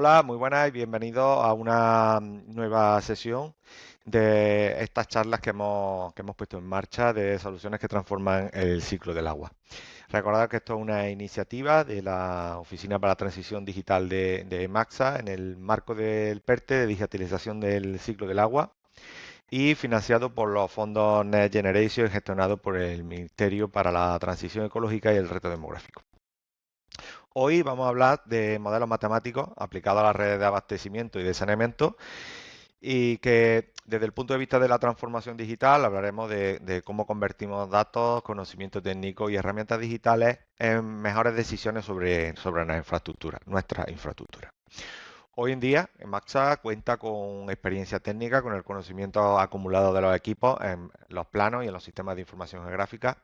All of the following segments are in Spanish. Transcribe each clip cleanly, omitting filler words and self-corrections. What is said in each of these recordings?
Hola, muy buenas y bienvenidos a una nueva sesión de estas charlas que hemos puesto en marcha de soluciones que transforman el ciclo del agua. Recordad que esto es una iniciativa de la Oficina para la Transición Digital de Maxa en el marco del PERTE de digitalización del ciclo del agua y financiado por los fondos Next Generation gestionados por el Ministerio para la Transición Ecológica y el Reto Demográfico. Hoy vamos a hablar de modelos matemáticos aplicados a las redes de abastecimiento y de saneamiento y que desde el punto de vista de la transformación digital hablaremos de cómo convertimos datos, conocimiento técnico y herramientas digitales en mejores decisiones sobre nuestra infraestructura. Hoy en día, Maxa cuenta con experiencia técnica, con el conocimiento acumulado de los equipos en los planos y en los sistemas de información geográfica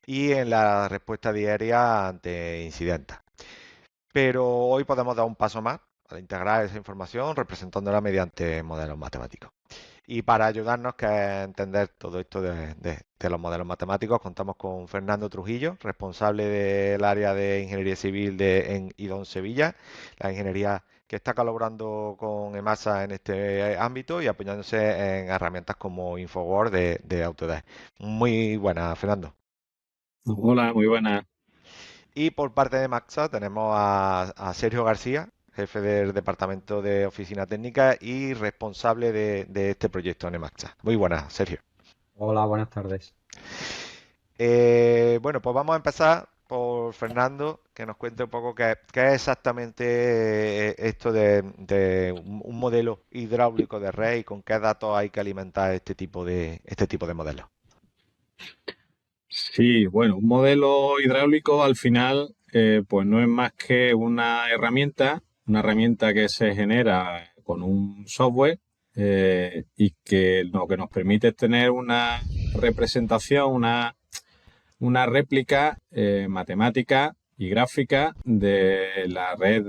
y en la respuesta diaria ante incidentes. Pero hoy podemos dar un paso más para integrar esa información representándola mediante modelos matemáticos. Y para ayudarnos a entender todo esto de los modelos matemáticos, contamos con Fernando Trujillo, responsable del área de Ingeniería Civil en IDON Sevilla, la ingeniería que está colaborando con EMASA en este ámbito y apoyándose en herramientas como Infowars de Autodesk. Muy buenas, Fernando. Hola, muy buena. Y por parte de Maxa tenemos a Sergio García, jefe del Departamento de Oficina Técnica y responsable de este proyecto en Maxa. Muy buenas, Sergio. Hola, buenas tardes. Bueno, pues vamos a empezar por Fernando, que nos cuente un poco qué es exactamente esto de un modelo hidráulico de red y con qué datos hay que alimentar este tipo de modelos. Sí, bueno, un modelo hidráulico al final, pues no es más que una herramienta que se genera con un software y que lo que nos permite es tener una representación, una réplica matemática y gráfica de la red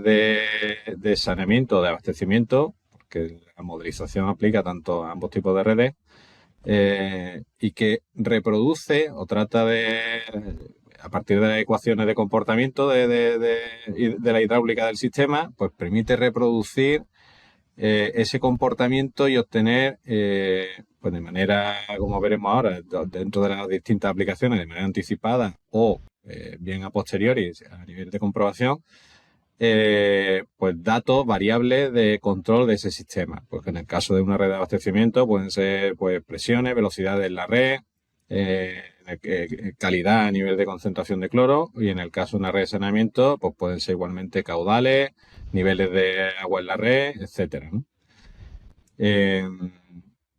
de saneamiento, de abastecimiento, porque la modelización aplica tanto a ambos tipos de redes y que reproduce o trata a partir de las ecuaciones de comportamiento de la hidráulica del sistema, pues permite reproducir ese comportamiento y obtener, pues de manera, como veremos ahora, dentro de las distintas aplicaciones, de manera anticipada o bien a posteriori, a nivel de comprobación, pues datos variables de control de ese sistema. Pues en el caso de una red de abastecimiento pueden ser pues presiones, velocidades en la red, calidad a nivel de concentración de cloro, y en el caso de una red de saneamiento pues pueden ser igualmente caudales, niveles de agua en la red, etcétera, ¿no? Eh,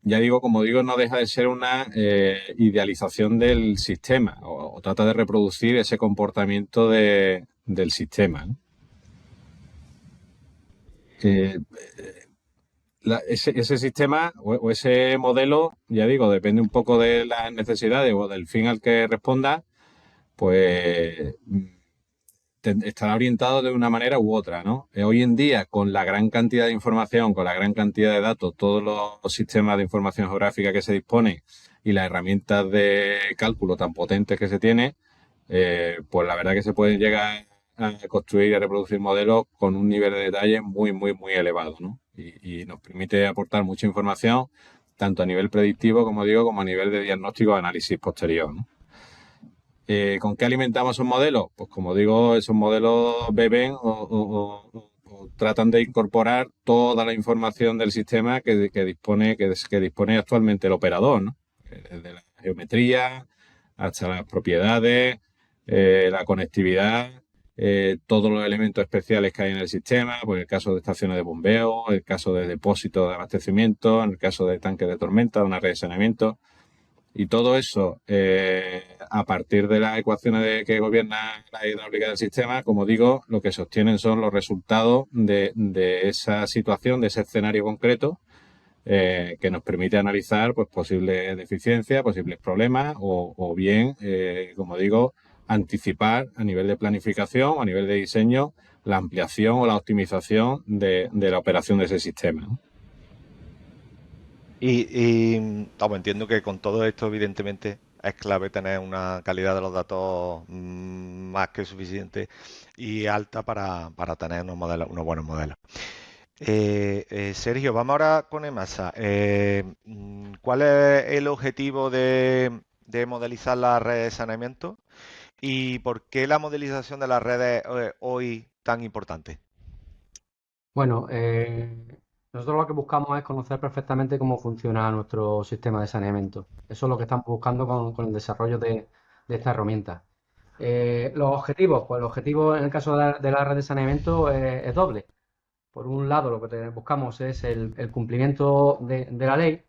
ya digo, como digo, no deja de ser una idealización del sistema o trata de reproducir ese comportamiento del sistema, ¿no? Eh, ese sistema o ese modelo, ya digo, depende un poco de las necesidades o del fin al que responda, pues estará orientado de una manera u otra, ¿no? Hoy en día, con la gran cantidad de información, con la gran cantidad de datos, todos los sistemas de información geográfica que se disponen y las herramientas de cálculo tan potentes que se tiene, pues la verdad que se pueden llegar a construir y a reproducir modelos con un nivel de detalle muy, muy, muy elevado, ¿no? Y nos permite aportar mucha información, tanto a nivel predictivo, como digo, como a nivel de diagnóstico o análisis posterior, ¿no? ¿Con qué alimentamos esos modelos? Pues como digo, esos modelos beben o tratan de incorporar toda la información del sistema que dispone actualmente el operador, ¿no? Desde la geometría hasta las propiedades, la conectividad, todos los elementos especiales que hay en el sistema, pues en el caso de estaciones de bombeo, en el caso de depósitos de abastecimiento, en el caso de tanques de tormenta, de una red de saneamiento. Y todo eso, a partir de las ecuaciones que gobiernan la hidráulica del sistema, como digo, lo que se obtienen son los resultados de esa situación, de ese escenario concreto, que nos permite analizar pues, posibles deficiencias, posibles problemas o bien, como digo, anticipar a nivel de planificación o a nivel de diseño la ampliación o la optimización de la operación de ese sistema, ¿no? Vamos, entiendo que con todo esto, evidentemente, es clave tener una calidad de los datos más que suficiente y alta para tener unos buenos modelos. Sergio, vamos ahora con EMASA. ¿Cuál es el objetivo de modelizar las redes de saneamiento y por qué la modelización de las redes hoy tan importante? Bueno, nosotros lo que buscamos es conocer perfectamente cómo funciona nuestro sistema de saneamiento. Eso es lo que estamos buscando con el desarrollo de esta herramienta. Los objetivos, pues el objetivo en el caso de la red de saneamiento es doble. Por un lado, lo que buscamos es el cumplimiento de la ley,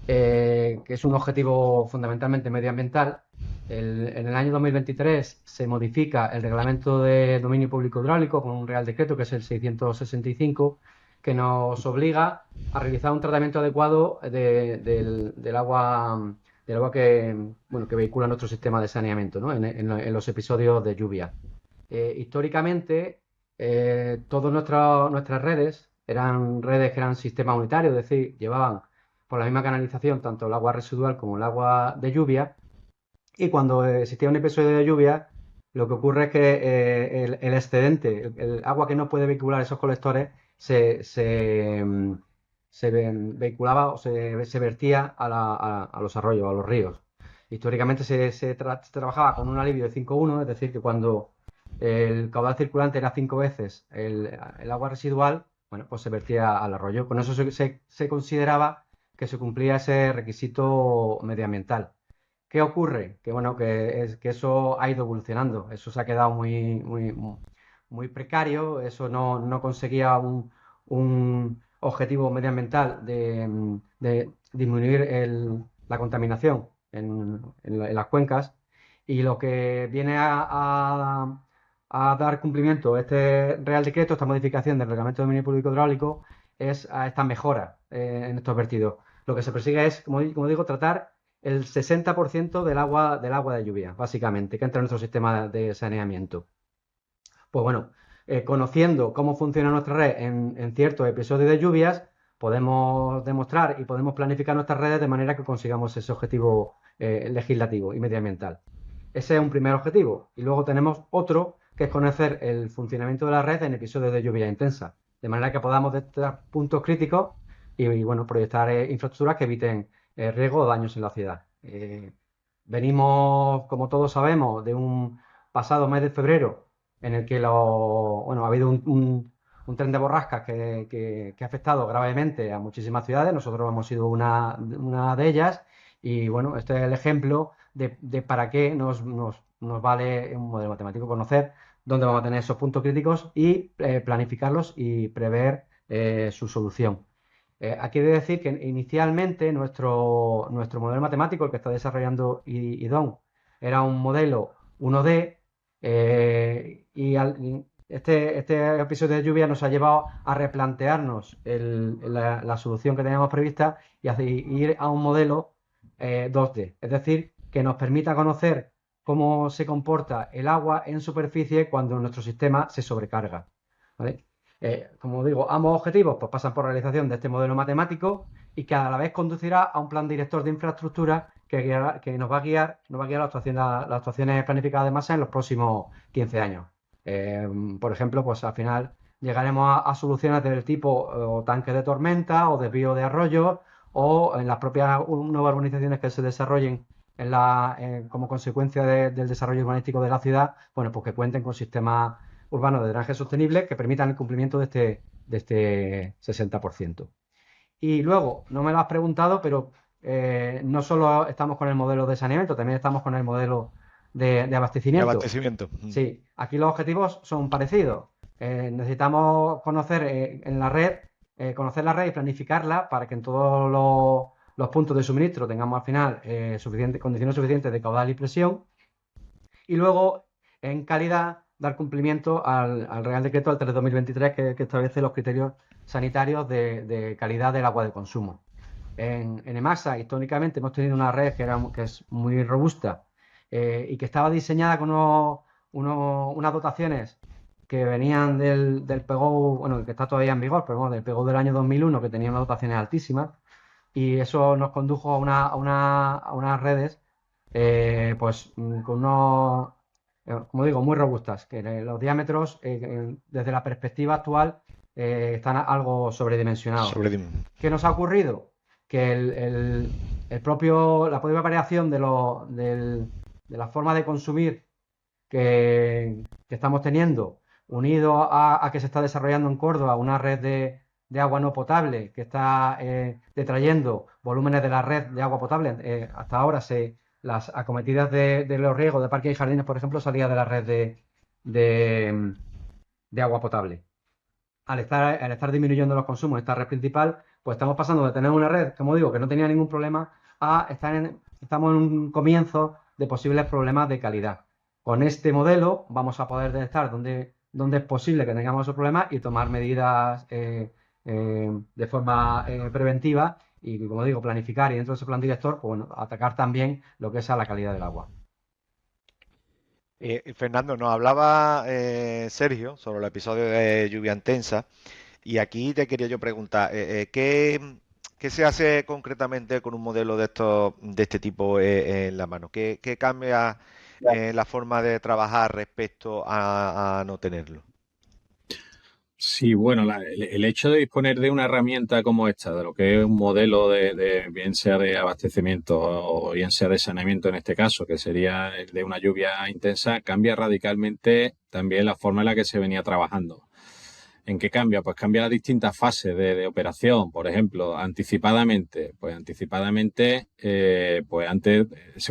que es un objetivo fundamentalmente medioambiental. En el año 2023 se modifica el Reglamento de Dominio Público Hidráulico con un Real Decreto, que es el 665, que nos obliga a realizar un tratamiento adecuado del agua que vehicula nuestro sistema de saneamiento, ¿no? En los episodios de lluvia. Históricamente, todas nuestras redes eran redes que eran sistemas unitarios, es decir, llevaban por la misma canalización tanto el agua residual como el agua de lluvia. Y cuando existía un episodio de lluvia, lo que ocurre es que el excedente, el agua que no puede vehicular esos colectores, se vehiculaba o se vertía a los arroyos, a los ríos. Históricamente se trabajaba con un alivio de 5:1, es decir, que cuando el caudal circulante era 5 veces el agua residual, bueno, pues se vertía al arroyo. Con eso se consideraba que se cumplía ese requisito medioambiental. ¿Qué ocurre? Que bueno, que eso ha ido evolucionando, eso se ha quedado muy precario, eso no conseguía un objetivo medioambiental de disminuir la contaminación en las cuencas, y lo que viene a dar cumplimiento a este Real Decreto, esta modificación del Reglamento de Dominio Público Hidráulico, es a esta mejora en estos vertidos. Lo que se persigue es, como digo, tratar el 60% del agua de lluvia, básicamente, que entra en nuestro sistema de saneamiento. Pues bueno, conociendo cómo funciona nuestra red en ciertos episodios de lluvias, podemos demostrar y podemos planificar nuestras redes de manera que consigamos ese objetivo legislativo y medioambiental. Ese es un primer objetivo. Y luego tenemos otro, que es conocer el funcionamiento de la red en episodios de lluvia intensa, de manera que podamos detectar puntos críticos y bueno, proyectar infraestructuras que eviten riesgo o daños en la ciudad. Venimos, como todos sabemos, de un pasado mes de febrero en el que ha habido un tren de borrascas que ha afectado gravemente a muchísimas ciudades. Nosotros hemos sido una de ellas, y bueno, este es el ejemplo de para qué nos vale un modelo matemático: conocer dónde vamos a tener esos puntos críticos y planificarlos y prever su solución. Aquí he de decir que inicialmente nuestro modelo matemático, el que está desarrollando IDON, era un modelo 1D, y este episodio de lluvia nos ha llevado a replantearnos la solución que teníamos prevista y ir a un modelo 2D, es decir, que nos permita conocer cómo se comporta el agua en superficie cuando nuestro sistema se sobrecarga, ¿vale? Como digo, ambos objetivos pues pasan por realización de este modelo matemático, y que a la vez conducirá a un plan director de infraestructura que nos va a guiar las actuaciones planificadas de masa en los próximos 15 años. Por ejemplo, pues al final llegaremos a soluciones del tipo o tanque de tormenta o desvío de arroyos, o en las propias nuevas urbanizaciones que se desarrollen como consecuencia del desarrollo urbanístico de la ciudad, bueno, pues que cuenten con sistemas urbanos de drenaje sostenible que permitan el cumplimiento de este 60%. Y luego, no me lo has preguntado, pero no solo estamos con el modelo de saneamiento, también estamos con el modelo de De abastecimiento. abastecimiento. Sí, aquí los objetivos son parecidos. Necesitamos conocer conocer la red y planificarla para que en todos los puntos de suministro tengamos al final condiciones suficientes de caudal y presión. Y luego, en calidad, dar cumplimiento al Real Decreto al 3 de 2023, que establece los criterios sanitarios de calidad del agua de consumo. En EMASA, históricamente, hemos tenido una red que es muy robusta, y que estaba diseñada con unas dotaciones que venían del PGO, bueno, que está todavía en vigor, pero bueno, del PGO del año 2001, que tenía unas dotaciones altísimas, y eso nos condujo a unas redes pues con como digo, muy robustas, que los diámetros, desde la perspectiva actual, están algo sobredimensionados. Sobredim- ¿Qué nos ha ocurrido? Que la propia variación de la forma de consumir que estamos teniendo, unido a que se está desarrollando en Córdoba una red de agua no potable que está detrayendo volúmenes de la red de agua potable. Hasta ahora las acometidas de los riegos de parques y jardines, por ejemplo, salían de la red de, de agua potable. Al estar disminuyendo los consumos en esta red principal, pues estamos pasando de tener una red, como digo, que no tenía ningún problema, estamos en un comienzo de posibles problemas de calidad. Con este modelo vamos a poder detectar dónde es posible que tengamos esos problemas y tomar medidas de forma preventiva y, como digo, planificar y dentro de ese plan director, pues bueno, atacar también lo que es a la calidad del agua. Fernando, nos hablaba Sergio sobre el episodio de lluvia intensa y aquí te quería yo preguntar, ¿qué se hace concretamente con un modelo de este tipo en la mano? ¿Qué cambia la forma de trabajar respecto a no tenerlo? Sí, bueno, el hecho de disponer de una herramienta como esta, de lo que es un modelo bien sea de abastecimiento o bien sea de saneamiento en este caso, que sería el de una lluvia intensa, cambia radicalmente también la forma en la que se venía trabajando. ¿En qué cambia? Pues cambia las distintas fases de operación. Por ejemplo, anticipadamente. Pues anticipadamente, pues antes,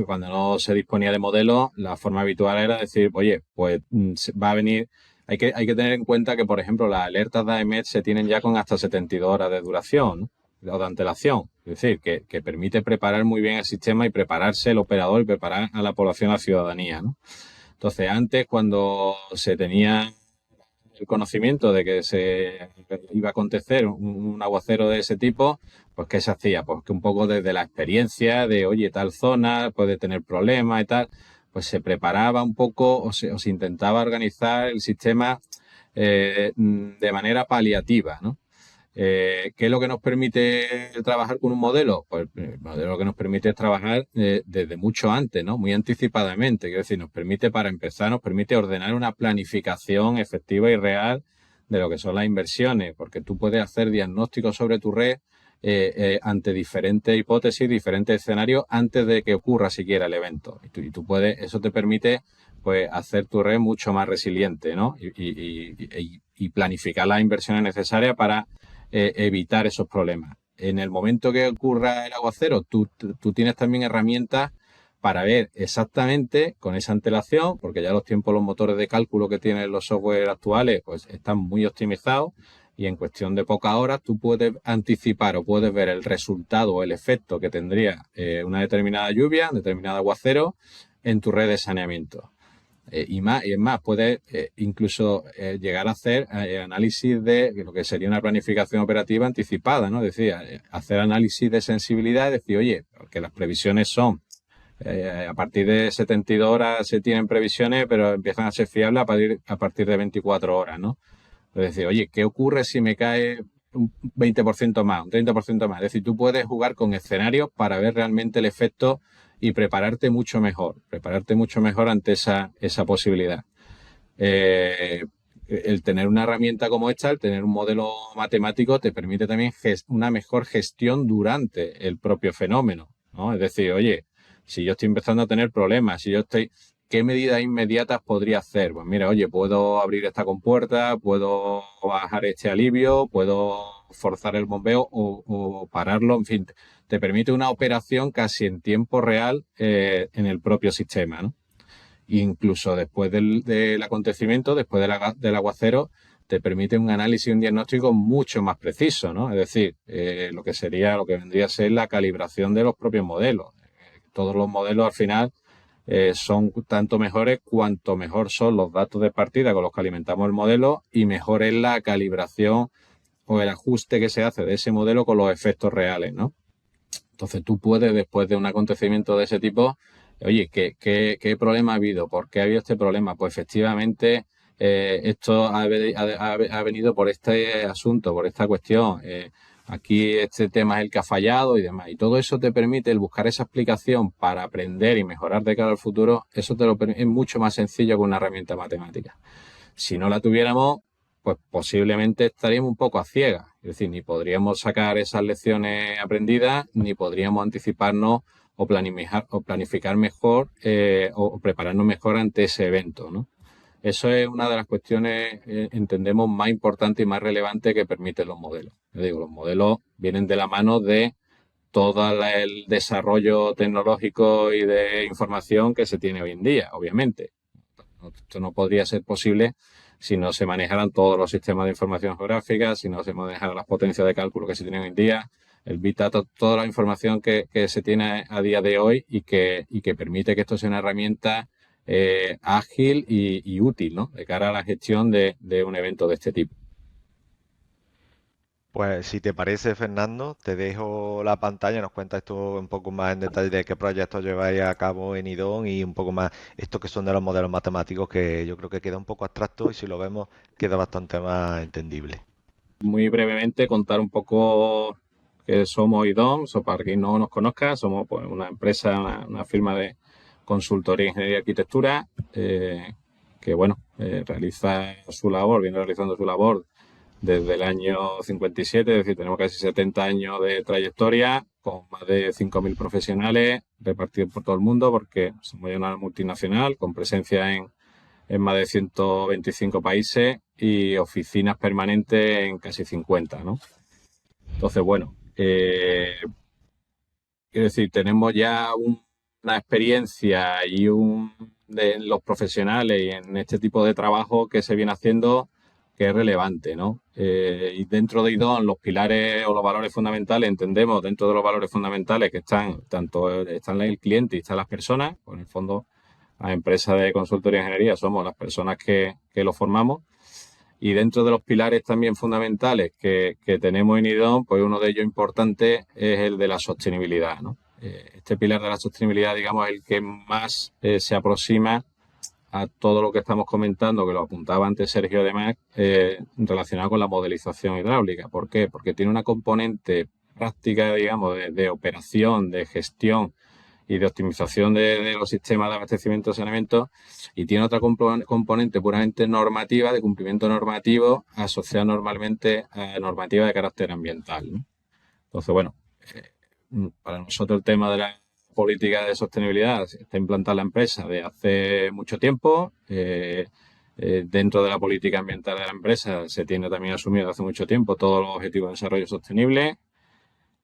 cuando no se disponía de modelos, la forma habitual era decir, oye, pues va a venir. Hay que tener en cuenta que, por ejemplo, las alertas de AEMET se tienen ya con hasta 72 horas de duración, ¿no? O de antelación. Es decir, que permite preparar muy bien el sistema y prepararse el operador y preparar a la población, a la ciudadanía, ¿no? Entonces, antes, cuando se tenía el conocimiento de que se iba a acontecer un aguacero de ese tipo, pues ¿qué se hacía? Pues que un poco desde la experiencia de, oye, tal zona puede tener problemas y tal, pues se preparaba un poco o se intentaba organizar el sistema de manera paliativa, ¿no? ¿Qué es lo que nos permite trabajar con un modelo? Pues el modelo lo que nos permite es trabajar desde mucho antes, ¿no? Muy anticipadamente. Quiero decir, nos permite, para empezar, nos permite ordenar una planificación efectiva y real de lo que son las inversiones, porque tú puedes hacer diagnósticos sobre tu red ante diferentes hipótesis, diferentes escenarios, antes de que ocurra siquiera el evento. Y tú puedes, eso te permite pues hacer tu red mucho más resiliente, ¿no? Y planificar las inversiones necesarias para evitar esos problemas. En el momento que ocurra el aguacero, tú tienes también herramientas para ver exactamente con esa antelación, porque ya los tiempos, los motores de cálculo que tienen los software actuales, pues están muy optimizados y en cuestión de pocas horas tú puedes anticipar o puedes ver el resultado o el efecto que tendría una determinada lluvia, un determinado aguacero en tu red de saneamiento. Y es más, puedes incluso llegar a hacer análisis de lo que sería una planificación operativa anticipada, ¿no? Es decir, hacer análisis de sensibilidad y decir, oye, porque las previsiones son, a partir de 72 horas se tienen previsiones, pero empiezan a ser fiables a partir de 24 horas, ¿no? Es decir, oye, ¿qué ocurre si me cae un 20% más, un 30% más? Es decir, tú puedes jugar con escenarios para ver realmente el efecto y prepararte mucho mejor ante esa posibilidad. El tener una herramienta como esta, el tener un modelo matemático, te permite también una mejor gestión durante el propio fenómeno, ¿no? Es decir, oye, si yo estoy empezando a tener problemas, ¿qué medidas inmediatas podría hacer? Pues mira, oye, puedo abrir esta compuerta, puedo bajar este alivio, puedo forzar el bombeo o pararlo, en fin, te permite una operación casi en tiempo real en el propio sistema, ¿no? Incluso después del acontecimiento, después del aguacero, te permite un análisis y un diagnóstico mucho más preciso, ¿no? Es decir, lo que vendría a ser la calibración de los propios modelos. Todos los modelos al final son tanto mejores cuanto mejor son los datos de partida con los que alimentamos el modelo y mejor es la calibración o el ajuste que se hace de ese modelo con los efectos reales, ¿no? Entonces tú puedes, después de un acontecimiento de ese tipo, oye, ¿qué problema ha habido? ¿Por qué ha habido este problema? Pues efectivamente esto ha venido por este asunto, por esta cuestión. Aquí este tema es el que ha fallado y demás. Y todo eso te permite el buscar esa explicación para aprender y mejorar de cara al futuro. Eso es mucho más sencillo que una herramienta matemática. Si no la tuviéramos, pues posiblemente estaríamos un poco a ciegas. Es decir, ni podríamos sacar esas lecciones aprendidas, ni podríamos anticiparnos o planificar mejor o prepararnos mejor ante ese evento, ¿no? Eso es una de las cuestiones, entendemos, más importantes y más relevantes que permiten los modelos. Yo digo, los modelos vienen de la mano de todo el desarrollo tecnológico y de información que se tiene hoy en día, obviamente. Esto no podría ser posible si no se manejaran todos los sistemas de información geográfica, si no se manejaran las potencias de cálculo que se tienen hoy en día, el Big Data, toda la información que se tiene a día de hoy y que permite que esto sea una herramienta ágil y útil, ¿no? De cara a la gestión de un evento de este tipo. Pues si te parece, Fernando, te dejo la pantalla, nos cuentas esto un poco más en detalle de qué proyectos lleváis a cabo en IDON y un poco más esto que son de los modelos matemáticos, que yo creo que queda un poco abstracto y si lo vemos queda bastante más entendible. Muy brevemente contar un poco que somos IDOM, para quien no nos conozca, somos pues, una empresa, una firma de consultoría, ingeniería y arquitectura que bueno, realiza su labor, viene realizando su labor desde el año 57, es decir, tenemos casi 70 años de trayectoria con más de 5.000 profesionales repartidos por todo el mundo porque somos una multinacional con presencia en más de 125 países y oficinas permanentes en casi 50, ¿no? Entonces, bueno, quiero decir, tenemos ya una experiencia y de los profesionales y en este tipo de trabajo que se viene haciendo que es relevante, ¿no? Y dentro de IDON, los pilares o los valores fundamentales, entendemos dentro de los valores fundamentales que están el cliente y están las personas, pues en el fondo las empresas de consultoría e ingeniería somos las personas que lo formamos. Y dentro de los pilares también fundamentales que tenemos en IDON, pues uno de ellos importante es el de la sostenibilidad, ¿no? Este pilar de la sostenibilidad, digamos, es el que más se aproxima a todo lo que estamos comentando, que lo apuntaba antes Sergio además, relacionado con la modelización hidráulica. ¿Por qué? Porque tiene una componente práctica, digamos, de operación, de gestión y de optimización de los sistemas de abastecimiento y saneamiento, y tiene otra componente puramente normativa, de cumplimiento normativo, asociada normalmente a normativa de carácter ambiental, ¿no? Entonces, bueno, para nosotros el tema de la política de sostenibilidad está implantada en la empresa de hace mucho tiempo. Dentro de la política ambiental de la empresa se tiene también asumido hace mucho tiempo todos los objetivos de desarrollo sostenible.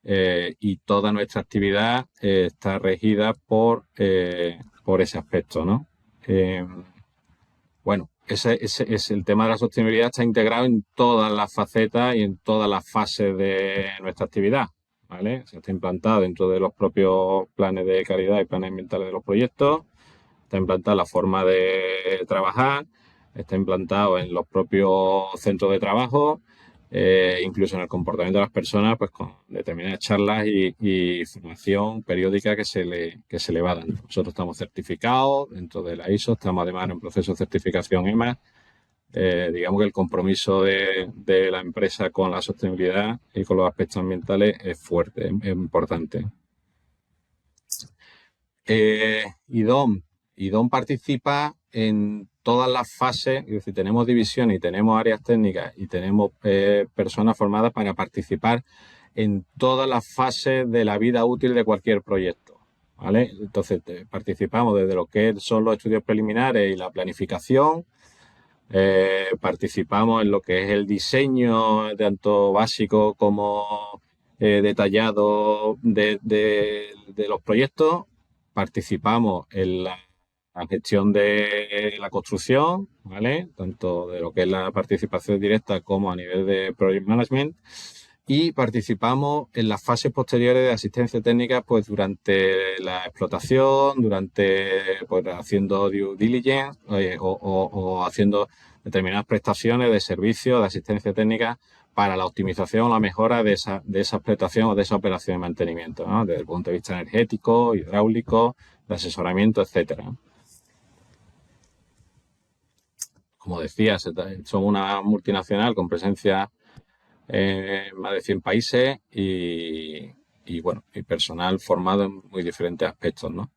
Y toda nuestra actividad está regida por ese aspecto, ¿no? Bueno, ese es el tema de la sostenibilidad, está integrado en todas las facetas y en todas las fases de nuestra actividad, ¿vale? Se está implantado dentro de los propios planes de calidad y planes ambientales de los proyectos, está implantada la forma de trabajar, está implantado en los propios centros de trabajo, incluso en el comportamiento de las personas, pues con determinadas charlas y formación periódica que se le va dando. Nosotros estamos certificados dentro de la ISO, estamos además en proceso de certificación EMA. Digamos que el compromiso de la empresa con la sostenibilidad y con los aspectos ambientales es fuerte, es importante. IDOM participa en todas las fases, es decir, tenemos divisiones y tenemos áreas técnicas y tenemos personas formadas para participar en todas las fases de la vida útil de cualquier proyecto, ¿vale? Entonces, participamos desde lo que son los estudios preliminares y la planificación, participamos en lo que es el diseño, tanto básico como detallado de los proyectos, participamos en la gestión de la construcción, ¿vale? Tanto de lo que es la participación directa como a nivel de project management, y participamos en las fases posteriores de asistencia técnica, pues durante la explotación, pues haciendo due diligence o haciendo determinadas prestaciones de servicio de asistencia técnica para la optimización o la mejora de esa explotación o de esa operación de mantenimiento, ¿no? Desde el punto de vista energético, hidráulico, de asesoramiento, etcétera. Como decía, somos una multinacional con presencia en más de 100 países y bueno, y personal formado en muy diferentes aspectos, ¿no?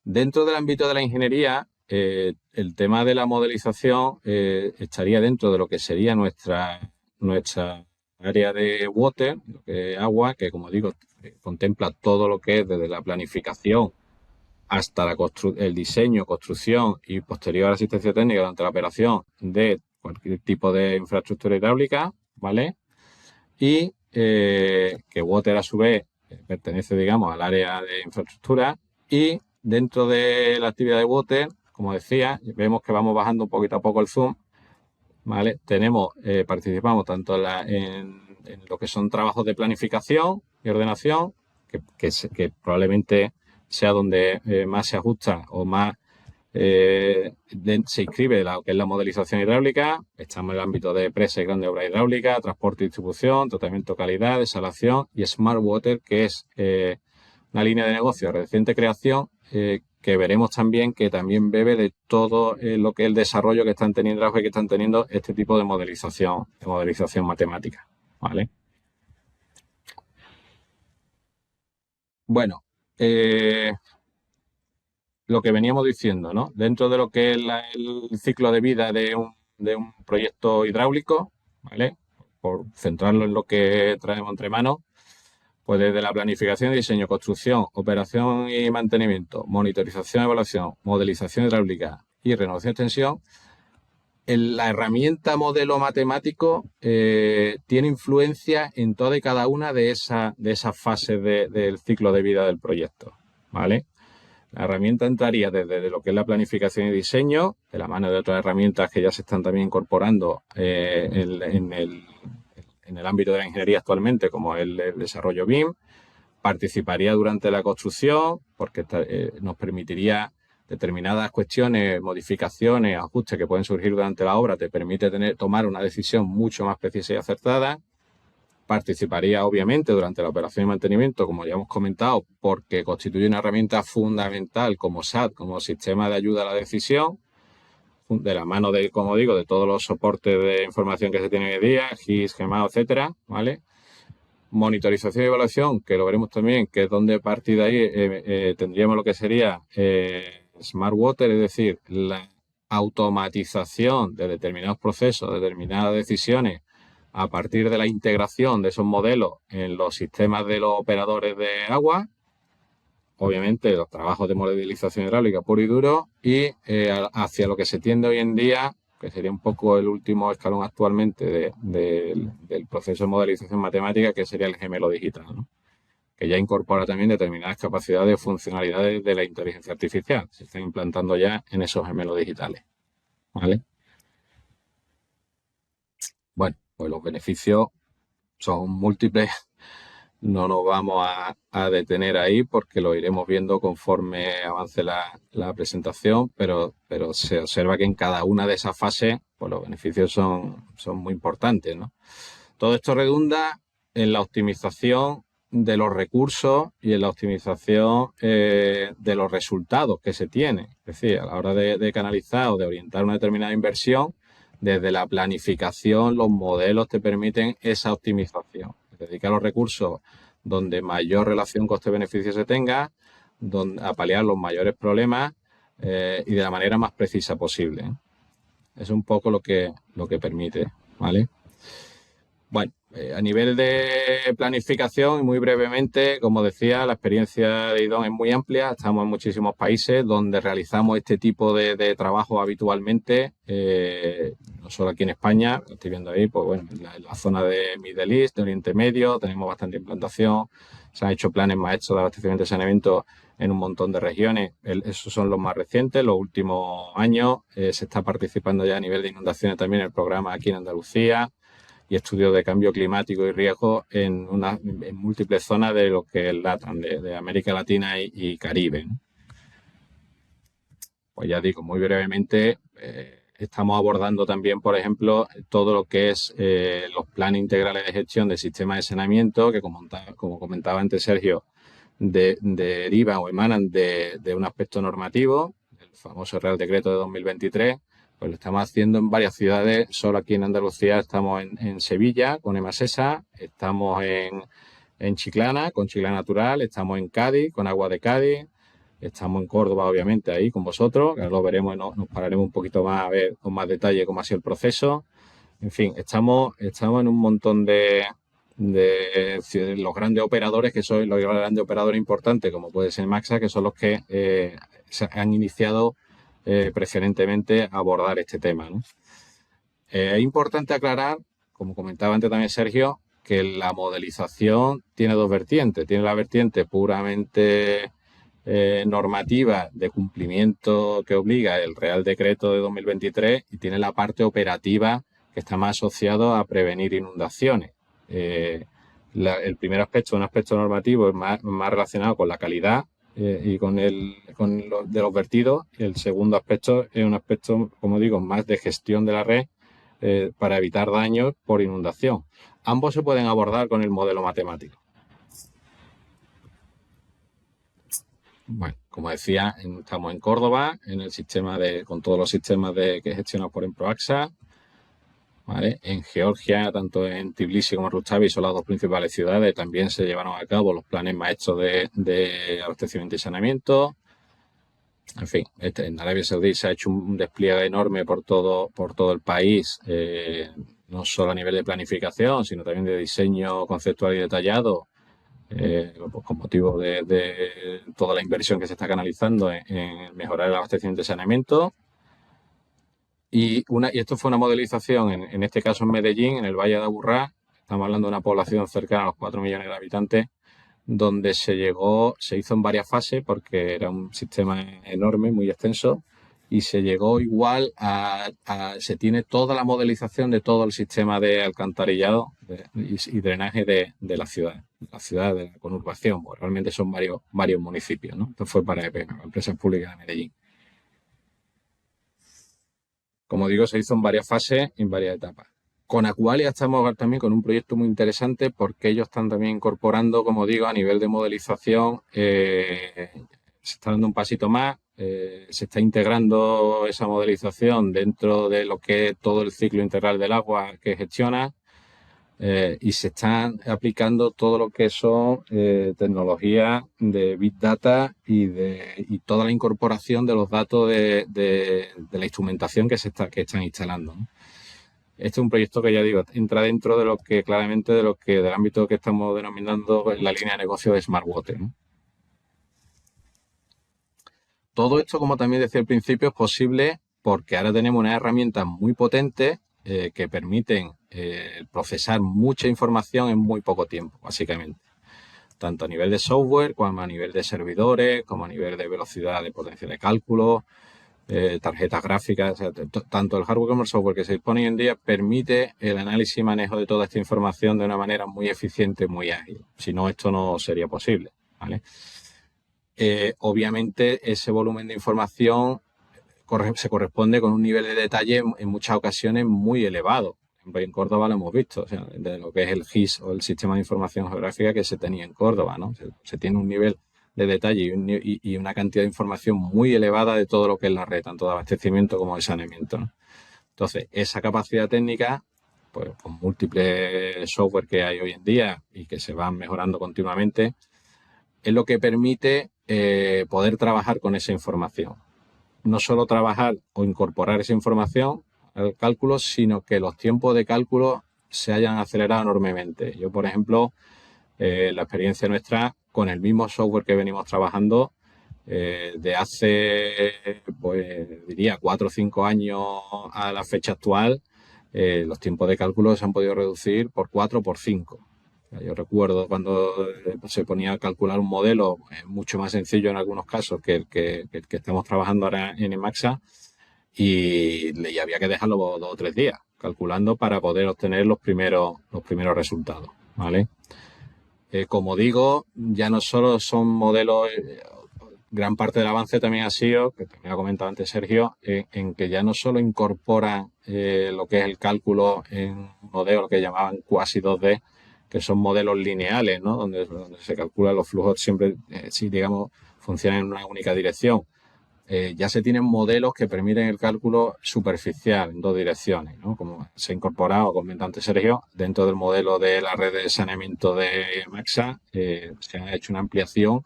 Dentro del ámbito de la ingeniería, el tema de la modelización estaría dentro de lo que sería nuestra área de water, lo que es agua, que como digo, contempla todo lo que es desde la planificación hasta el diseño, construcción y posterior asistencia técnica durante la operación de cualquier tipo de infraestructura hidráulica, ¿vale? Y que water a su vez pertenece, digamos, al área de infraestructura, y dentro de la actividad de water, como decía, vemos que vamos bajando un poquito a poco el zoom, ¿vale? Participamos tanto en lo que son trabajos de planificación y ordenación, que probablemente sea donde más se ajusta o más se inscribe lo que es la modelización hidráulica. Estamos en el ámbito de presa y grandes obras hidráulicas, transporte y distribución, tratamiento de calidad, desalación y Smart Water, que es una línea de negocio de reciente creación, que veremos también que también bebe de todo lo que es el desarrollo que están teniendo y que están teniendo este tipo de modelización matemática, ¿vale? Bueno, lo que veníamos diciendo, ¿no? Dentro de lo que es el ciclo de vida de un proyecto hidráulico, ¿vale? Por centrarlo en lo que traemos entre manos, pues desde la planificación, diseño, construcción, operación y mantenimiento, monitorización, evaluación, modelización hidráulica y renovación y extensión, la herramienta modelo matemático tiene influencia en toda y cada una de esas fases del ciclo de vida del proyecto, ¿vale? La herramienta entraría desde lo que es la planificación y diseño, de la mano de otras herramientas que ya se están también incorporando en el ámbito de la ingeniería actualmente, como el desarrollo BIM. Participaría durante la construcción, porque nos permitiría determinadas cuestiones, modificaciones, ajustes que pueden surgir durante la obra, te permite tomar una decisión mucho más precisa y acertada. Participaría, obviamente, durante la operación y mantenimiento, como ya hemos comentado, porque constituye una herramienta fundamental como SAT, como sistema de ayuda a la decisión, de la mano de, como digo, de todos los soportes de información que se tienen hoy en día, GIS, GEMA, etcétera, ¿vale? Monitorización y evaluación, que lo veremos también, que es donde a partir de ahí tendríamos lo que sería Smart Water, es decir, la automatización de determinados procesos, de determinadas decisiones, a partir de la integración de esos modelos en los sistemas de los operadores de agua, obviamente los trabajos de modelización hidráulica puro y duro, y hacia lo que se tiende hoy en día, que sería un poco el último escalón actualmente del proceso de modelización matemática, que sería el gemelo digital, ¿no? Que ya incorpora también determinadas capacidades o funcionalidades de la inteligencia artificial. Se están implantando ya en esos gemelos digitales, ¿vale? Bueno, pues los beneficios son múltiples. No nos vamos a detener ahí porque lo iremos viendo conforme avance la presentación, pero se observa que en cada una de esas fases pues los beneficios son muy importantes, ¿no? Todo esto redunda en la optimización de los recursos y en la optimización de los resultados que se tienen. Es decir, a la hora de canalizar o de orientar una determinada inversión, desde la planificación, los modelos te permiten esa optimización. Dedicar los recursos donde mayor relación coste-beneficio se tenga, a paliar los mayores problemas y de la manera más precisa posible. Es un poco lo que permite, ¿vale? Bueno, a nivel de planificación, y muy brevemente, como decía, la experiencia de IDON es muy amplia. Estamos en muchísimos países donde realizamos este tipo de trabajo habitualmente, no solo aquí en España, lo estoy viendo ahí, pues bueno, en la zona de Middle East, de Oriente Medio, tenemos bastante implantación. Se han hecho planes maestros de abastecimiento y saneamiento en un montón de regiones. Esos son los más recientes, los últimos años. Se está participando ya a nivel de inundaciones también el programa aquí en Andalucía, y estudios de cambio climático y riesgo en múltiples zonas de lo que es LATAM, de América Latina y Caribe, ¿no? Pues ya digo, muy brevemente, estamos abordando también, por ejemplo, todo lo que es los planes integrales de gestión de sistemas de saneamiento, que como comentaba antes Sergio, derivan o emanan de un aspecto normativo, el famoso Real Decreto de 2023, pues lo estamos haciendo en varias ciudades. Solo aquí en Andalucía estamos en Sevilla con Emasesa, estamos en Chiclana con Chiclana Natural, estamos en Cádiz con Agua de Cádiz, Estamos en Córdoba, obviamente, ahí con vosotros, que ahora lo veremos y nos pararemos un poquito más a ver con más detalle cómo ha sido el proceso. En fin, estamos en un montón de los grandes operadores, que son los grandes operadores importantes, como puede ser Maxa, que son los que se han iniciado preferentemente a abordar este tema, ¿no? Es importante aclarar, como comentaba antes también Sergio, que la modelización tiene dos vertientes. Tiene la vertiente puramente normativa de cumplimiento que obliga el Real Decreto de 2023 y tiene la parte operativa que está más asociado a prevenir inundaciones. El primer aspecto, un aspecto normativo, es más relacionado con la calidad y con de los vertidos. Y el segundo aspecto es un aspecto, como digo, más de gestión de la red para evitar daños por inundación. Ambos se pueden abordar con el modelo matemático. Bueno, como decía, estamos en Córdoba, en el sistema con todos los sistemas que gestionados por Emproaxa. ¿Vale? En Georgia, tanto en Tbilisi como en Rustavi, son las dos principales ciudades, también se llevaron a cabo los planes maestros de abastecimiento y saneamiento. En fin, en Arabia Saudí se ha hecho un despliegue enorme por todo el país, no solo a nivel de planificación, sino también de diseño conceptual y detallado, pues con motivo de toda la inversión que se está canalizando en mejorar el abastecimiento y saneamiento. Y esto fue una modelización, en este caso en Medellín, en el Valle de Aburrá, estamos hablando de una población cercana a los 4 millones de habitantes, donde se hizo en varias fases porque era un sistema enorme, muy extenso, y se llegó igual se tiene toda la modelización de todo el sistema de alcantarillado y drenaje de la ciudad de la conurbación, porque realmente son varios municipios, ¿no? Esto fue para EPEMA, Empresas Públicas de Medellín. Como digo, se hizo en varias fases y en varias etapas. Con Aqualia estamos también con un proyecto muy interesante porque ellos están también incorporando, como digo, a nivel de modelización, se está dando un pasito más, se está integrando esa modelización dentro de lo que es todo el ciclo integral del agua que gestiona y se están aplicando todo lo que son tecnologías de Big Data y toda la incorporación de los datos de la instrumentación que están instalando, ¿no? Este es un proyecto que, ya digo, entra dentro de lo que claramente del ámbito que estamos denominando la línea de negocio de Smart Water, ¿no? Todo esto, como también decía al principio, es posible porque ahora tenemos unas herramientas muy potentes que permiten procesar mucha información en muy poco tiempo, básicamente. Tanto a nivel de software, como a nivel de servidores, como a nivel de velocidad de potencia de cálculo, tarjetas gráficas, o sea, tanto el hardware como el software que se dispone hoy en día permite el análisis y manejo de toda esta información de una manera muy eficiente, muy ágil. Si no, esto no sería posible, ¿vale? Obviamente, ese volumen de información se corresponde con un nivel de detalle en muchas ocasiones muy elevado. En Córdoba lo hemos visto, o sea, de lo que es el GIS o el Sistema de Información Geográfica que se tenía en Córdoba, ¿no? Se tiene un nivel de detalle y una cantidad de información muy elevada de todo lo que es la red, tanto de abastecimiento como de saneamiento, ¿no? Entonces, esa capacidad técnica, pues con múltiples software que hay hoy en día y que se van mejorando continuamente, es lo que permite poder trabajar con esa información. No solo trabajar o incorporar esa información al cálculo, sino que los tiempos de cálculo se hayan acelerado enormemente. Yo, por ejemplo, la experiencia nuestra con el mismo software que venimos trabajando de hace, pues diría, 4 o 5 años a la fecha actual, los tiempos de cálculo se han podido reducir por 4 o por 5. Yo recuerdo cuando se ponía a calcular un modelo mucho más sencillo en algunos casos que el que estamos trabajando ahora en Emaxa y había que dejarlo 2 o 3 días calculando para poder obtener los primeros resultados, ¿vale? Como digo, ya no solo son modelos, gran parte del avance también ha sido, que también ha comentado antes Sergio, en que ya no solo incorporan lo que es el cálculo en modelos, lo que llamaban cuasi 2D, que son modelos lineales, ¿no? Donde se calculan los flujos siempre, si digamos, funcionan en una única dirección. Ya se tienen modelos que permiten el cálculo superficial en 2 direcciones, ¿no? Como se ha incorporado, comentó antes Sergio, dentro del modelo de la red de saneamiento de Maxa, se ha hecho una ampliación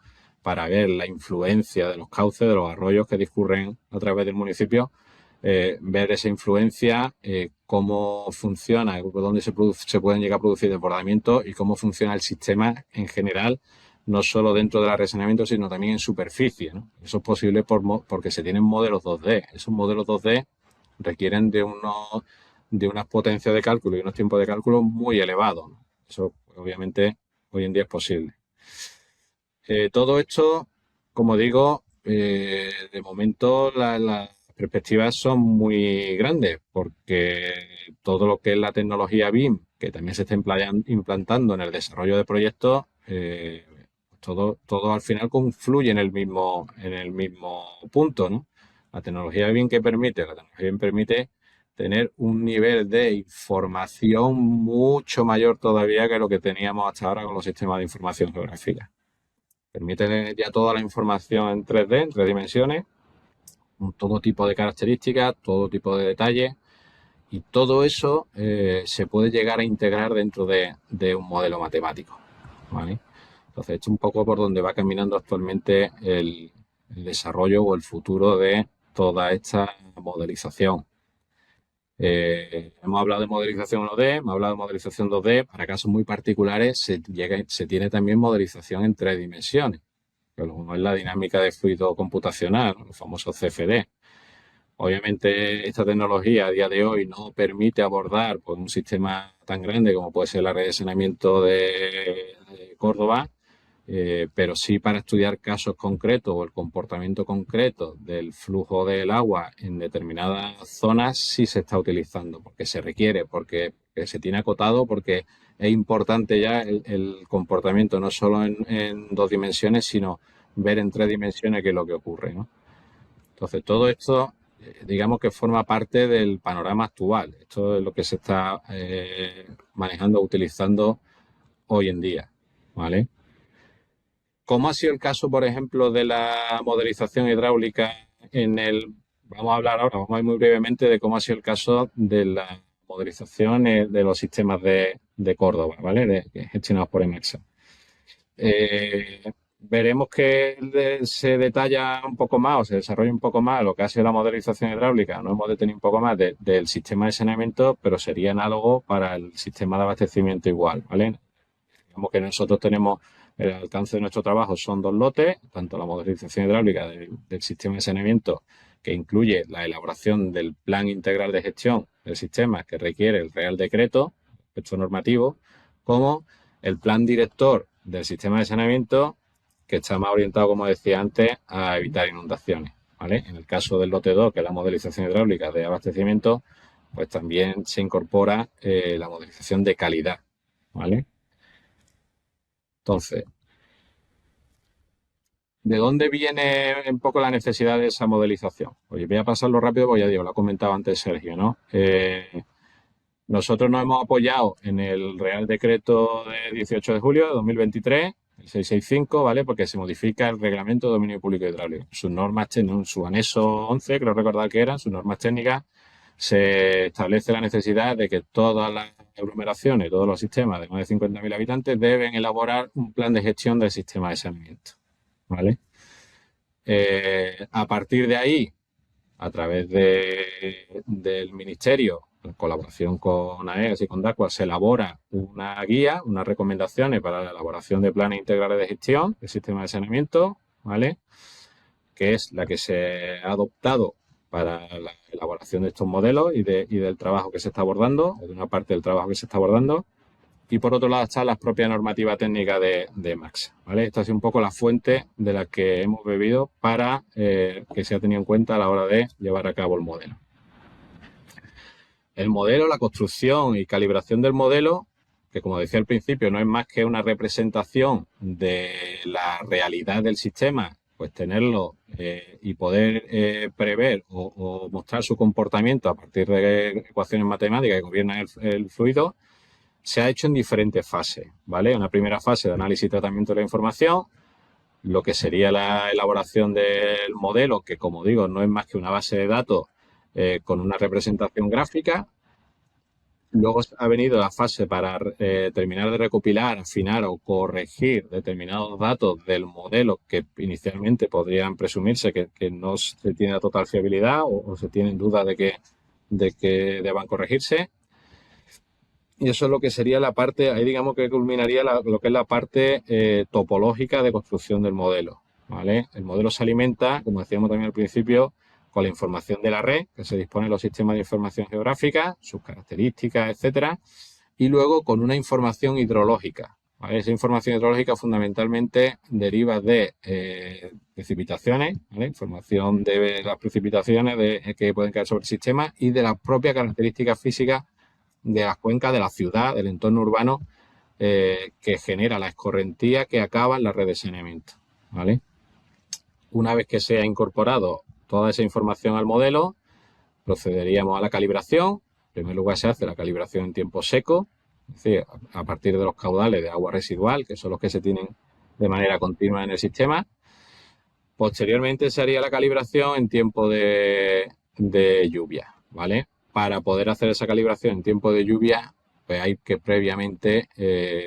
para ver la influencia de los cauces, de los arroyos que discurren a través del municipio, ver esa influencia, cómo funciona, dónde se pueden llegar a producir desbordamientos y cómo funciona el sistema en general, no solo dentro del arrecenamiento, sino también en superficie, ¿no? Eso es posible porque se tienen modelos 2D. Esos modelos 2D requieren de unas potencias de cálculo y unos tiempos de cálculo muy elevados, ¿no? Eso, obviamente, hoy en día es posible. Todo esto, como digo, de momento las perspectivas son muy grandes porque todo lo que es la tecnología BIM, que también se está implantando en el desarrollo de proyectos, todo al final confluye en el mismo punto, ¿no? La tecnología BIM permite tener un nivel de información mucho mayor todavía que lo que teníamos hasta ahora con los sistemas de información geográfica. Permite tener ya toda la información en 3D, en 3 dimensiones, con todo tipo de características, todo tipo de detalles, y todo eso se puede llegar a integrar dentro de un modelo matemático, ¿vale? Entonces, esto es un poco por donde va caminando actualmente el desarrollo o el futuro de toda esta modelización. Hemos hablado de modelización 1D, hemos hablado de modelización 2D. Para casos muy particulares se tiene también modelización en 3 dimensiones, como es la dinámica de fluido computacional, el famoso CFD. Obviamente esta tecnología a día de hoy no permite abordar pues, un sistema tan grande como puede ser la red de saneamiento de Córdoba, pero sí para estudiar casos concretos o el comportamiento concreto del flujo del agua en determinadas zonas sí se está utilizando, porque se requiere, porque se tiene acotado, porque es importante ya el comportamiento no solo en 2 dimensiones, sino ver en 3 dimensiones qué es lo que ocurre, ¿no? Entonces todo esto, digamos que forma parte del panorama actual. Esto es lo que se está manejando, utilizando hoy en día, ¿vale? ¿Cómo ha sido el caso, por ejemplo, de la modelización hidráulica vamos a hablar ahora, vamos a ir muy brevemente de cómo ha sido el caso de la modelización de los sistemas de Córdoba, ¿vale? Gestionados por Emerson. Veremos que se detalla un poco más o se desarrolla un poco más lo que ha sido la modelización hidráulica. Nos hemos detenido un poco más del sistema de saneamiento, pero sería análogo para el sistema de abastecimiento igual, ¿vale? Digamos que nosotros tenemos el alcance de nuestro trabajo son 2 lotes, tanto la modelización hidráulica del sistema de saneamiento, que incluye la elaboración del plan integral de gestión del sistema que requiere el Real Decreto, texto normativo, como el plan director del sistema de saneamiento, que está más orientado, como decía antes, a evitar inundaciones, ¿vale? En el caso del lote 2, que es la modelización hidráulica de abastecimiento, pues también se incorpora la modelización de calidad, ¿vale? Entonces, ¿de dónde viene un poco la necesidad de esa modelización? Oye, voy a pasarlo rápido porque ya digo, lo ha comentado antes Sergio, ¿no? Nosotros nos hemos apoyado en el Real Decreto de 18 de julio de 2023, el 665, ¿vale? Porque se modifica el Reglamento de Dominio Público Hidráulico. Sus normas, su anexo 11, creo recordar que eran, sus normas técnicas, se establece la necesidad de que todas las aglomeraciones, todos los sistemas de más de 50.000 habitantes deben elaborar un plan de gestión del sistema de saneamiento, ¿vale? A partir de ahí, a través del Ministerio, en colaboración con AES y con DACUA, se elabora una guía, unas recomendaciones para la elaboración de planes integrales de gestión del sistema de saneamiento, ¿vale? Que es la que se ha adoptado para la elaboración de estos modelos y del trabajo que se está abordando, o de una parte del trabajo que se está abordando. Y por otro lado está la propia normativa técnica de MACSA, ¿vale? Esta es un poco la fuente de la que hemos bebido para que se ha tenido en cuenta a la hora de llevar a cabo el modelo. El modelo, la construcción y calibración del modelo, que como decía al principio no es más que una representación de la realidad del sistema, pues tenerlo y poder prever o mostrar su comportamiento a partir de ecuaciones matemáticas que gobiernan el fluido, se ha hecho en diferentes fases, ¿vale? Una primera fase de análisis y tratamiento de la información, lo que sería la elaboración del modelo, que como digo, no es más que una base de datos con una representación gráfica. Luego ha venido la fase para terminar de recopilar, afinar o corregir determinados datos del modelo que inicialmente podrían presumirse que no se tiene total fiabilidad o se tienen dudas de que deban corregirse. Y eso es lo que sería la parte, ahí digamos que culminaría lo que es la parte topológica de construcción del modelo, ¿vale? El modelo se alimenta, como decíamos también al principio, con la información de la red, que se dispone en los sistemas de información geográfica, sus características, etcétera, y luego con una información hidrológica, ¿vale? Esa información hidrológica fundamentalmente deriva de precipitaciones, ¿vale? Información de las precipitaciones que pueden caer sobre el sistema y de las propias características físicas de las cuencas de la ciudad, del entorno urbano, que genera la escorrentía que acaba en la red de saneamiento, ¿vale? Una vez que se ha incorporado toda esa información al modelo, procederíamos a la calibración. En primer lugar se hace la calibración en tiempo seco, es decir, a partir de los caudales de agua residual, que son los que se tienen de manera continua en el sistema. Posteriormente se haría la calibración en tiempo de lluvia, ¿vale? Para poder hacer esa calibración en tiempo de lluvia, pues hay que previamente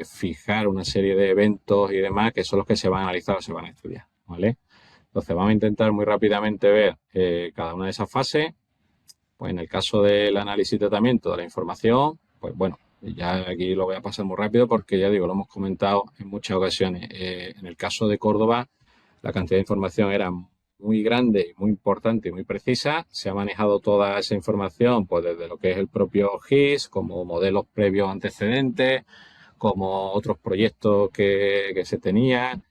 fijar una serie de eventos y demás que son los que se van a analizar o se van a estudiar, ¿vale? Entonces vamos a intentar muy rápidamente ver cada una de esas fases. Pues en el caso del análisis y tratamiento de la información, pues bueno, ya aquí lo voy a pasar muy rápido porque ya digo, lo hemos comentado en muchas ocasiones. En el caso de Córdoba, la cantidad de información era muy grande, muy importante y muy precisa. Se ha manejado toda esa información pues desde lo que es el propio GIS, como modelos previos antecedentes, como otros proyectos que se tenían,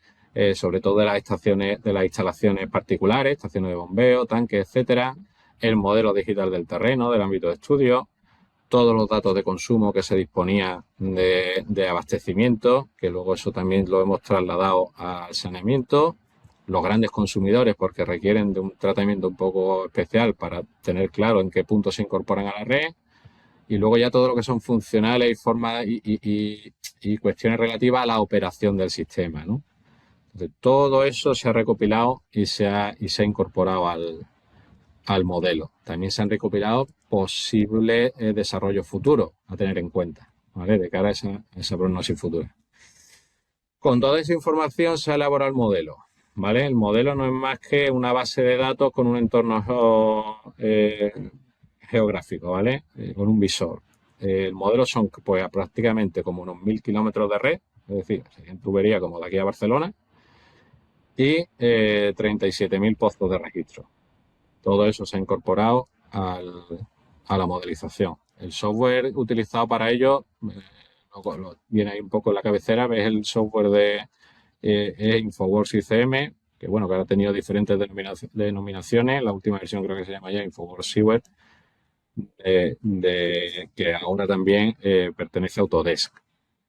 sobre todo de las estaciones, de las instalaciones particulares, estaciones de bombeo, tanques, etcétera, el modelo digital del terreno, del ámbito de estudio, todos los datos de consumo que se disponía de abastecimiento, que luego eso también lo hemos trasladado al saneamiento, los grandes consumidores porque requieren de un tratamiento un poco especial para tener claro en qué punto se incorporan a la red, y luego ya todo lo que son funcionales y formas y cuestiones relativas a la operación del sistema, ¿no? Entonces, todo eso se ha recopilado y se ha incorporado al modelo. También se han recopilado posibles desarrollos futuros a tener en cuenta, ¿vale? De cara a esa prognosis futura. Con toda esa información se ha elaborado el modelo, ¿vale? El modelo no es más que una base de datos con un entorno geográfico, ¿vale? Con un visor. El modelo son pues prácticamente como unos 1000 kilómetros de red, es decir, en tubería como de aquí a Barcelona, y 37.000 pozos de registro. Todo eso se ha incorporado a la modelización. El software utilizado para ello, viene ahí un poco en la cabecera, ves el software de Infoworks ICM, que bueno, que ahora ha tenido diferentes denominaciones. La última versión creo que se llama ya Infoworks Siewert, que ahora también pertenece a Autodesk,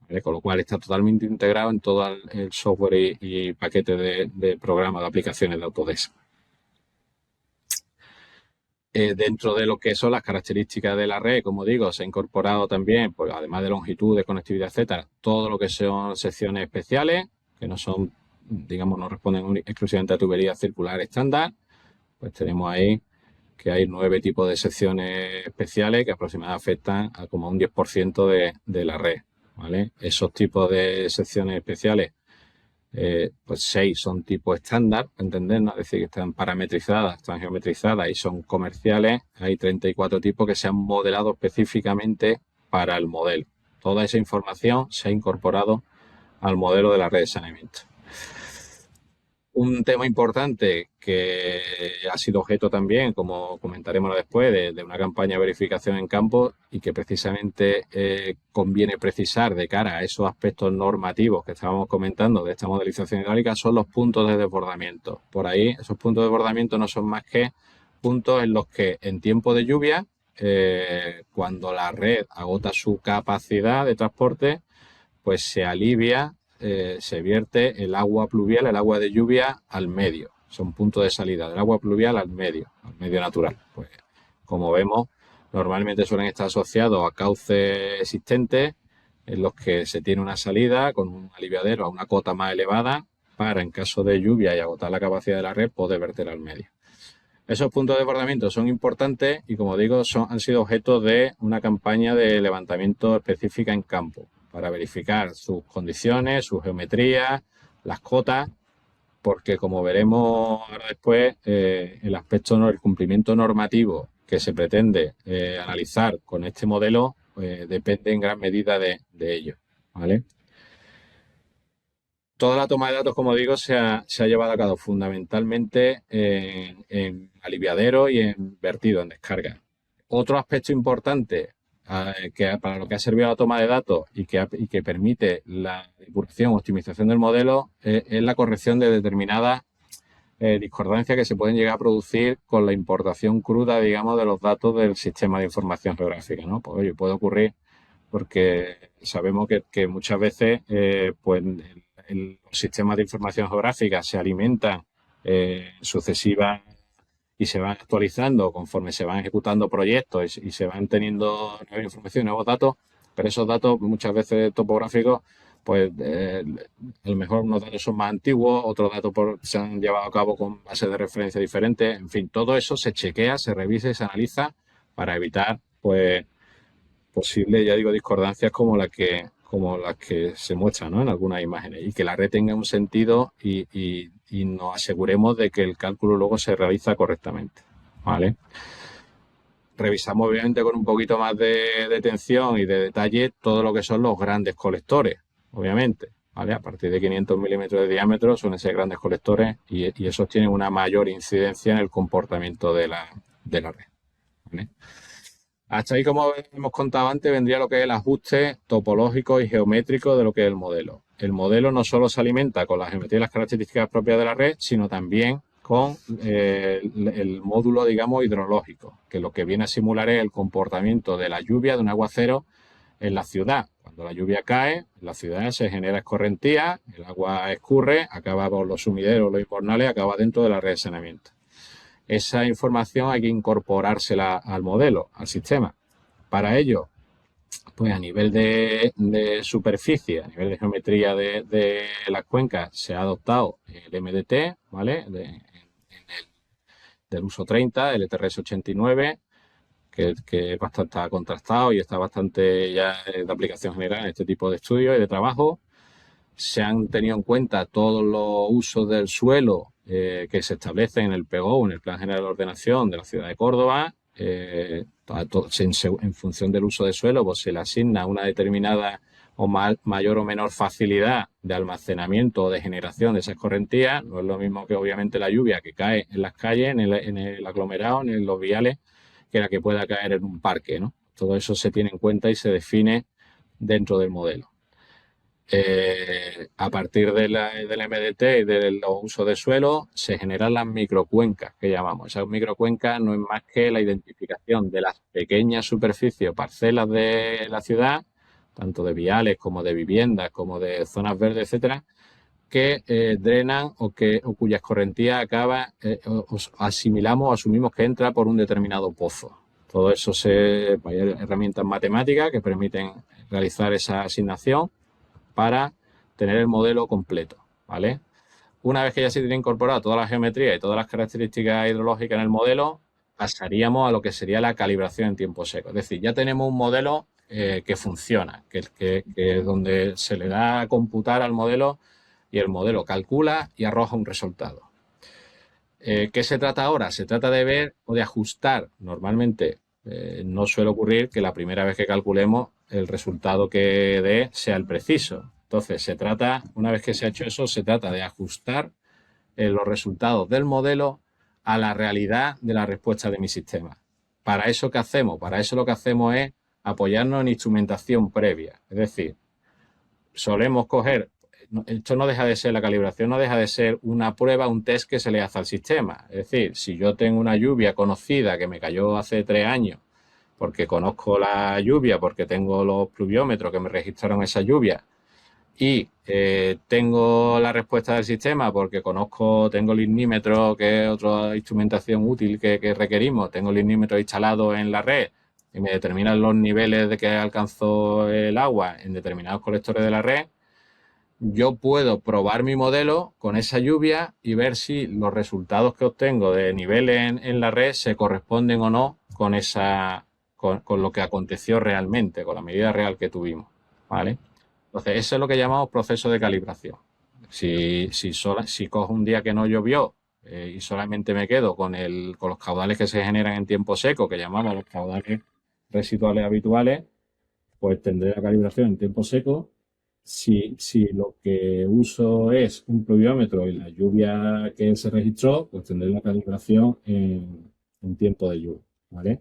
¿vale? Con lo cual está totalmente integrado en todo el software y paquete de programa de aplicaciones de Autodesk. Dentro de lo que son las características de la red, como digo, se ha incorporado también, pues, además de longitud, de conectividad, etcétera, todo lo que son secciones especiales, que no son, digamos, no responden exclusivamente a tuberías circulares estándar. Pues tenemos ahí que hay 9 tipos de secciones especiales que aproximadamente afectan a como un 10% de la red, ¿vale? Esos tipos de secciones especiales, pues 6 son tipo estándar, entendernos, es decir, que están parametrizadas, están geometrizadas y son comerciales. Hay 34 tipos que se han modelado específicamente para el modelo. Toda esa información se ha incorporado al modelo de la red de saneamiento. Un tema importante que ha sido objeto también, como comentaremos después, de una campaña de verificación en campo y que precisamente conviene precisar de cara a esos aspectos normativos que estábamos comentando de esta modelización hidráulica, son los puntos de desbordamiento. Por ahí, esos puntos de desbordamiento no son más que puntos en los que en tiempo de lluvia, cuando la red agota su capacidad de transporte, pues se alivia, se vierte el agua pluvial, el agua de lluvia al medio. Son puntos de salida del agua pluvial al medio natural. Pues como vemos, normalmente suelen estar asociados a cauces existentes en los que se tiene una salida con un aliviadero a una cota más elevada para, en caso de lluvia y agotar la capacidad de la red, poder verter al medio. Esos puntos de desbordamiento son importantes y, como digo, han sido objeto de una campaña de levantamiento específica en campo para verificar sus condiciones, su geometría, las cotas, porque, como veremos ahora después, el cumplimiento normativo que se pretende analizar con este modelo depende en gran medida de ello, ¿vale? Toda la toma de datos, como digo, se ha llevado a cabo fundamentalmente en aliviadero y en vertido, en descarga. Otro aspecto importante que para lo que ha servido la toma de datos y que permite la depuración o optimización del modelo es la corrección de determinadas discordancias que se pueden llegar a producir con la importación cruda, digamos, de los datos del sistema de información geográfica, ¿no? Pues oye, puede ocurrir porque sabemos que muchas veces pues los sistemas de información geográfica se alimentan sucesivas y se van actualizando conforme se van ejecutando proyectos y se van teniendo nueva información, nuevos datos, pero esos datos muchas veces topográficos, pues a lo mejor unos datos son más antiguos, otros datos se han llevado a cabo con bases de referencia diferentes, en fin, todo eso se chequea, se revisa y se analiza para evitar, pues, posibles, ya digo, discordancias como las que se muestran, ¿no?, en algunas imágenes, y que la red tenga un sentido y nos aseguremos de que el cálculo luego se realiza correctamente, ¿vale? Revisamos obviamente con un poquito más de detención y de detalle todo lo que son los grandes colectores, obviamente, ¿vale? A partir de 500 milímetros de diámetro suelen ser grandes colectores y esos tienen una mayor incidencia en el comportamiento de la red, ¿vale? Hasta ahí, como hemos contado antes, vendría lo que es el ajuste topológico y geométrico de lo que es el modelo. El modelo no solo se alimenta con la geometría y las características propias de la red, sino también con el módulo, digamos, hidrológico, que lo que viene a simular es el comportamiento de la lluvia, de un aguacero en la ciudad. Cuando la lluvia cae, en la ciudad se genera escorrentía, el agua escurre, acaba por los sumideros, los invernales, acaba dentro de la red de saneamiento. Esa información hay que incorporársela al modelo, al sistema. Para ello, pues a nivel de superficie, a nivel de geometría de las cuencas, se ha adoptado el MDT, ¿vale? Del uso 30, el ETRS 89, que está contrastado y está bastante ya de aplicación general en este tipo de estudios y de trabajo. Se han tenido en cuenta todos los usos del suelo que se establecen en el PGO, en el Plan General de Ordenación de la Ciudad de Córdoba. En función del uso de suelo, pues se le asigna una determinada o mayor o menor facilidad de almacenamiento o de generación de esas escorrentías. No es lo mismo que obviamente la lluvia que cae en las calles, en el aglomerado, en los viales, que la que pueda caer en un parque, ¿no? Todo eso se tiene en cuenta y se define dentro del modelo. A partir del MDT y de los usos de suelo se generan las microcuencas que llamamos. Esas microcuencas no es más que la identificación de las pequeñas superficies o parcelas de la ciudad, tanto de viales como de viviendas, como de zonas verdes, etcétera, que drenan o cuya escorrentía acaba, asumimos que entra por un determinado pozo. Todo eso hay herramientas matemáticas que permiten realizar esa asignación para tener el modelo completo, ¿vale? Una vez que ya se tiene incorporada toda la geometría y todas las características hidrológicas en el modelo, pasaríamos a lo que sería la calibración en tiempo seco. Es decir, ya tenemos un modelo que funciona, que es donde se le da a computar al modelo y el modelo calcula y arroja un resultado. ¿Qué se trata ahora? Se trata de ver o de ajustar. Normalmente no suele ocurrir que la primera vez que calculemos el resultado que dé sea el preciso. Entonces, una vez que se ha hecho eso, se trata de ajustar los resultados del modelo a la realidad de la respuesta de mi sistema. ¿Para eso qué hacemos? Para eso lo que hacemos es apoyarnos en instrumentación previa. Es decir, solemos coger... Esto no deja de ser, la calibración no deja de ser una prueba, un test que se le hace al sistema. Es decir, si yo tengo una lluvia conocida que me cayó hace 3 años, porque conozco la lluvia, porque tengo los pluviómetros que me registraron esa lluvia, y tengo la respuesta del sistema porque tengo el ignímetro, que es otra instrumentación útil que requerimos, tengo el ignímetro instalado en la red y me determinan los niveles de que alcanzó el agua en determinados colectores de la red, yo puedo probar mi modelo con esa lluvia y ver si los resultados que obtengo de nivel en la red se corresponden o no con con lo que aconteció realmente, con la medida real que tuvimos, ¿vale? Entonces, eso es lo que llamamos proceso de calibración. Si cojo un día que no llovió y solamente me quedo con los caudales que se generan en tiempo seco, que llamamos los caudales residuales habituales, pues tendré la calibración en tiempo seco. Si lo que uso es un pluviómetro y la lluvia que se registró, pues tendré la calibración en tiempo de lluvia, ¿vale?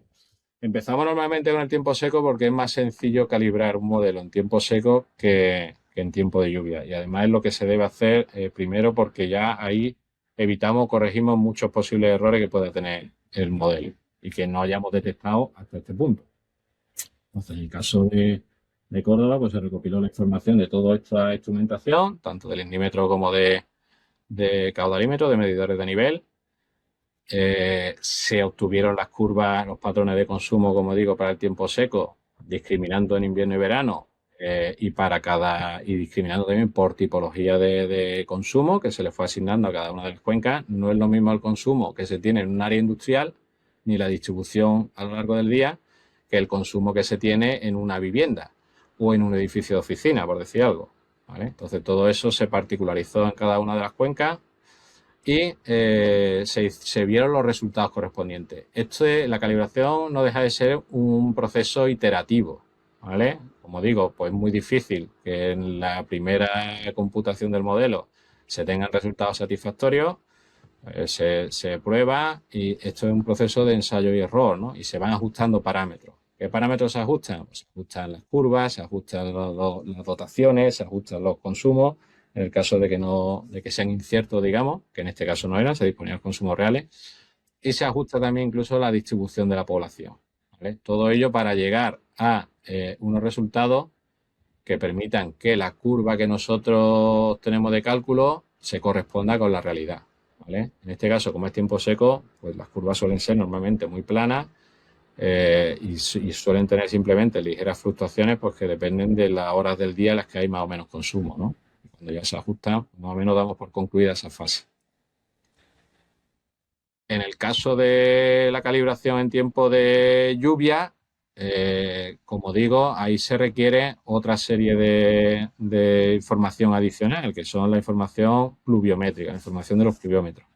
Empezamos normalmente con el tiempo seco porque es más sencillo calibrar un modelo en tiempo seco que en tiempo de lluvia. Y además es lo que se debe hacer primero porque ya ahí evitamos, corregimos muchos posibles errores que pueda tener el modelo y que no hayamos detectado hasta este punto. Entonces, en el caso de Córdoba, pues se recopiló la información de toda esta instrumentación, tanto del indímetro como de caudalímetro, de medidores de nivel. Se obtuvieron las curvas, los patrones de consumo, como digo, para el tiempo seco, discriminando en invierno y verano y discriminando también por tipología de consumo que se le fue asignando a cada una de las cuencas. No es lo mismo el consumo que se tiene en un área industrial ni la distribución a lo largo del día que el consumo que se tiene en una vivienda o en un edificio de oficina, por decir algo, ¿vale? Entonces todo eso se particularizó en cada una de las cuencas y se vieron los resultados correspondientes. La calibración no deja de ser un proceso iterativo, ¿vale? Como digo, pues es muy difícil que en la primera computación del modelo se tengan resultados satisfactorios. Se prueba y esto es un proceso de ensayo y error, ¿no? Y se van ajustando parámetros. ¿Qué parámetros se ajustan? Pues se ajustan las curvas, se ajustan las dotaciones, se ajustan los consumos. En el caso de que sean inciertos, digamos, que en este caso no era, se disponían los consumos reales. Y se ajusta también incluso la distribución de la población, ¿vale? Todo ello para llegar a unos resultados que permitan que la curva que nosotros tenemos de cálculo se corresponda con la realidad, ¿vale? En este caso, como es tiempo seco, pues las curvas suelen ser normalmente muy planas y suelen tener simplemente ligeras fluctuaciones pues que dependen de las horas del día en las que hay más o menos consumo, ¿no? Cuando ya se ajusta, más o menos damos por concluida esa fase. En el caso de la calibración en tiempo de lluvia, como digo, ahí se requiere otra serie de información adicional, que son la información pluviométrica, la información de los pluviómetros.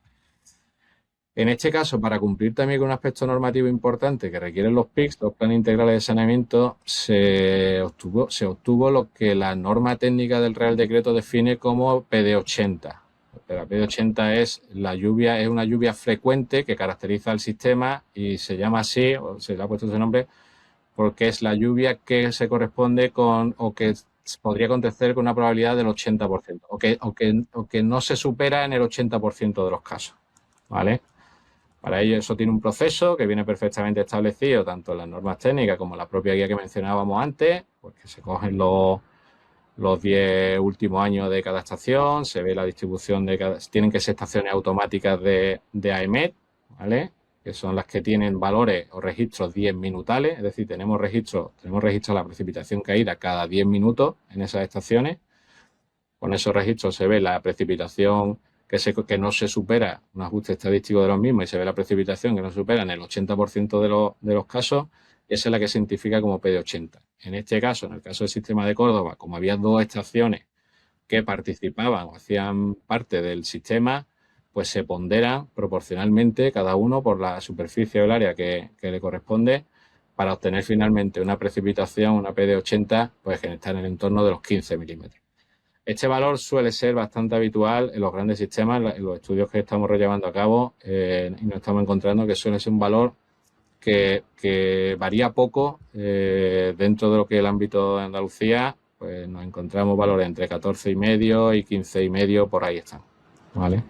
En este caso, para cumplir también con un aspecto normativo importante que requieren los PICS, los planes integrales de saneamiento, se obtuvo lo que la norma técnica del Real Decreto define como PD80. La PD80 es una lluvia frecuente que caracteriza al sistema y se llama así, o se le ha puesto ese nombre, porque es la lluvia que se corresponde con, o que podría acontecer con una probabilidad del 80%, o que no se supera en el 80% de los casos, ¿vale? Para ello eso tiene un proceso que viene perfectamente establecido tanto en las normas técnicas como en la propia guía que mencionábamos antes, pues que se cogen los 10 últimos años de cada estación, se ve la distribución tienen que ser estaciones automáticas de AEMET, ¿vale? Que son las que tienen valores o registros 10 minutales, es decir, tenemos registrado la precipitación caída cada 10 minutos en esas estaciones. Con esos registros se ve la precipitación que no se supera, un ajuste estadístico de los mismos, y se ve la precipitación que no se supera en el 80% de los casos, y esa es la que se identifica como PD80. En este caso, en el caso del sistema de Córdoba, como había dos estaciones que participaban o hacían parte del sistema, pues se ponderan proporcionalmente cada uno por la superficie o el área que le corresponde para obtener finalmente una precipitación, una PD80, pues que está en el entorno de los 15 milímetros. Este valor suele ser bastante habitual en los grandes sistemas, en los estudios que estamos llevando a cabo, y nos estamos encontrando que suele ser un valor que varía poco dentro de lo que es el ámbito de Andalucía, pues nos encontramos valores entre 14,5 y 15,5, por ahí están, ¿vale?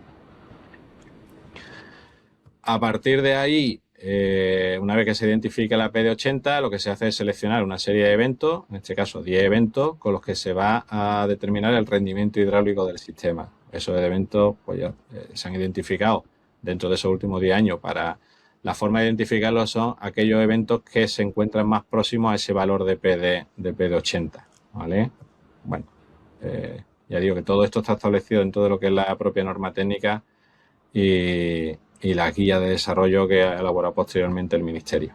A partir de ahí, una vez que se identifica la PD80, lo que se hace es seleccionar una serie de eventos, en este caso 10 eventos, con los que se va a determinar el rendimiento hidráulico del sistema. Esos eventos pues ya se han identificado dentro de esos últimos 10 años. Para la forma de identificarlos son aquellos eventos que se encuentran más próximos a ese valor de PD80, ¿vale? Bueno, Ya digo que todo esto está establecido dentro de lo que es la propia norma técnica y la guía de desarrollo que ha elaborado posteriormente el Ministerio.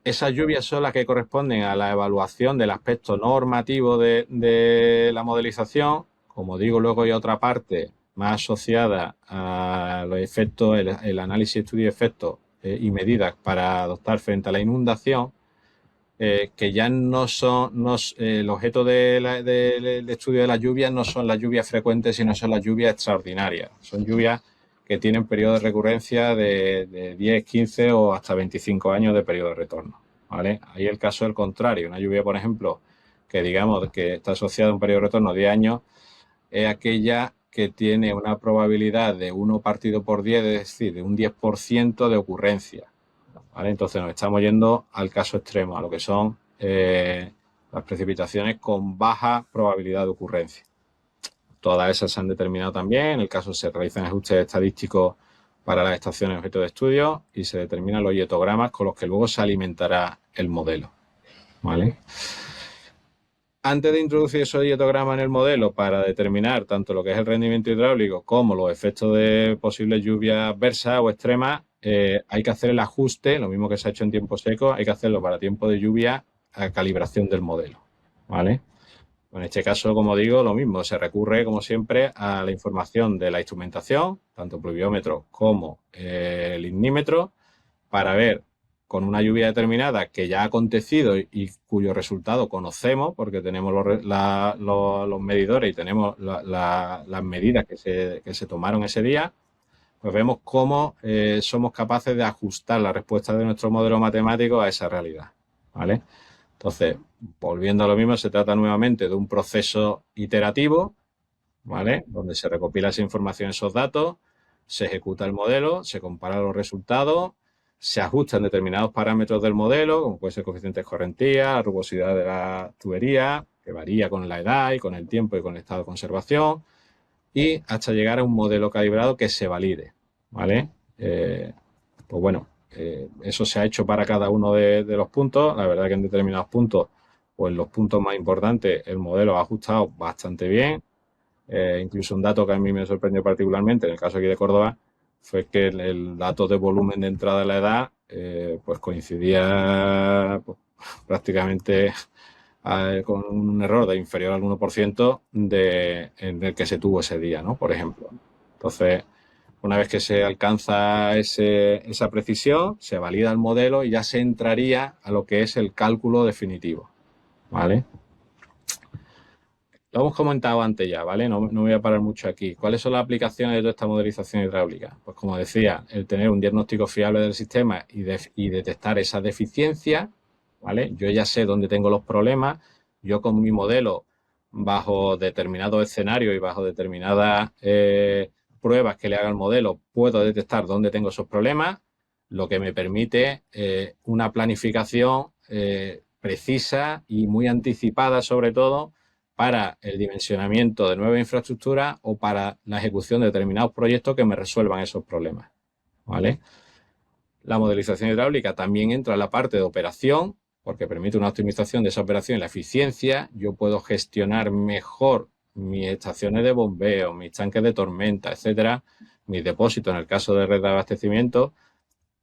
Esas lluvias son las que corresponden a la evaluación del aspecto normativo de la modelización. Como digo, luego hay otra parte más asociada a los efectos, el análisis, estudio de efectos y medidas para adoptar frente a la inundación, que ya no son, el objeto del estudio de las lluvias no son las lluvias frecuentes, sino son las lluvias extraordinarias. Son lluvias que tienen periodos de recurrencia de 10, 15 o hasta 25 años de periodo de retorno, ¿vale? Ahí el caso es el contrario. Una lluvia, por ejemplo, que digamos que está asociada a un periodo de retorno de 10 años, es aquella que tiene una probabilidad de 1 partido por 10, es decir, de un 10% de ocurrencia, ¿vale? Entonces nos estamos yendo al caso extremo, a lo que son las precipitaciones con baja probabilidad de ocurrencia. Todas esas se han determinado también. En el caso se realizan ajustes estadísticos para las estaciones objeto de estudio y se determinan los hietogramas con los que luego se alimentará el modelo, ¿vale? Antes de introducir esos hietogramas en el modelo para determinar tanto lo que es el rendimiento hidráulico como los efectos de posibles lluvias adversas o extremas, hay que hacer el ajuste, lo mismo que se ha hecho en tiempo seco, hay que hacerlo para tiempo de lluvia a calibración del modelo, ¿vale? En este caso, como digo, lo mismo, se recurre, como siempre, a la información de la instrumentación, tanto pluviómetro como el ignímetro, para ver con una lluvia determinada que ya ha acontecido y cuyo resultado conocemos, porque tenemos los medidores y tenemos las medidas que se tomaron ese día, pues vemos cómo somos capaces de ajustar la respuesta de nuestro modelo matemático a esa realidad, ¿vale? Entonces, volviendo a lo mismo, se trata nuevamente de un proceso iterativo, ¿vale? Donde se recopila esa información, esos datos, se ejecuta el modelo, se compara los resultados, se ajustan determinados parámetros del modelo, como puede ser coeficiente de escorrentía, la rugosidad de la tubería, que varía con la edad y con el tiempo y con el estado de conservación, y hasta llegar a un modelo calibrado que se valide, ¿vale? Pues bueno, eso se ha hecho para cada uno de los puntos. La verdad que en determinados puntos, pues los puntos más importantes, el modelo ha ajustado bastante bien. Incluso un dato que a mí me sorprendió particularmente, en el caso aquí de Córdoba, fue que el dato de volumen de entrada de la edad pues coincidía pues, prácticamente con un error de inferior al 1% en el que se tuvo ese día, ¿no? Por ejemplo. Entonces, una vez que se alcanza esa precisión, se valida el modelo y ya se entraría a lo que es el cálculo definitivo, ¿vale? Lo hemos comentado antes ya, ¿vale? No me voy a parar mucho aquí. ¿Cuáles son las aplicaciones de toda esta modelización hidráulica? Pues como decía, el tener un diagnóstico fiable del sistema y detectar esas deficiencias, ¿vale? Yo ya sé dónde tengo los problemas. Yo con mi modelo, bajo determinados escenarios y bajo determinadas pruebas que le haga el modelo, puedo detectar dónde tengo esos problemas, lo que me permite una planificación precisa y muy anticipada, sobre todo, para el dimensionamiento de nueva infraestructura o para la ejecución de determinados proyectos que me resuelvan esos problemas, ¿vale? La modelización hidráulica también entra en la parte de operación, porque permite una optimización de esa operación y la eficiencia. Yo puedo gestionar mejor mis estaciones de bombeo, mis tanques de tormenta, etcétera, mis depósitos en el caso de red de abastecimiento,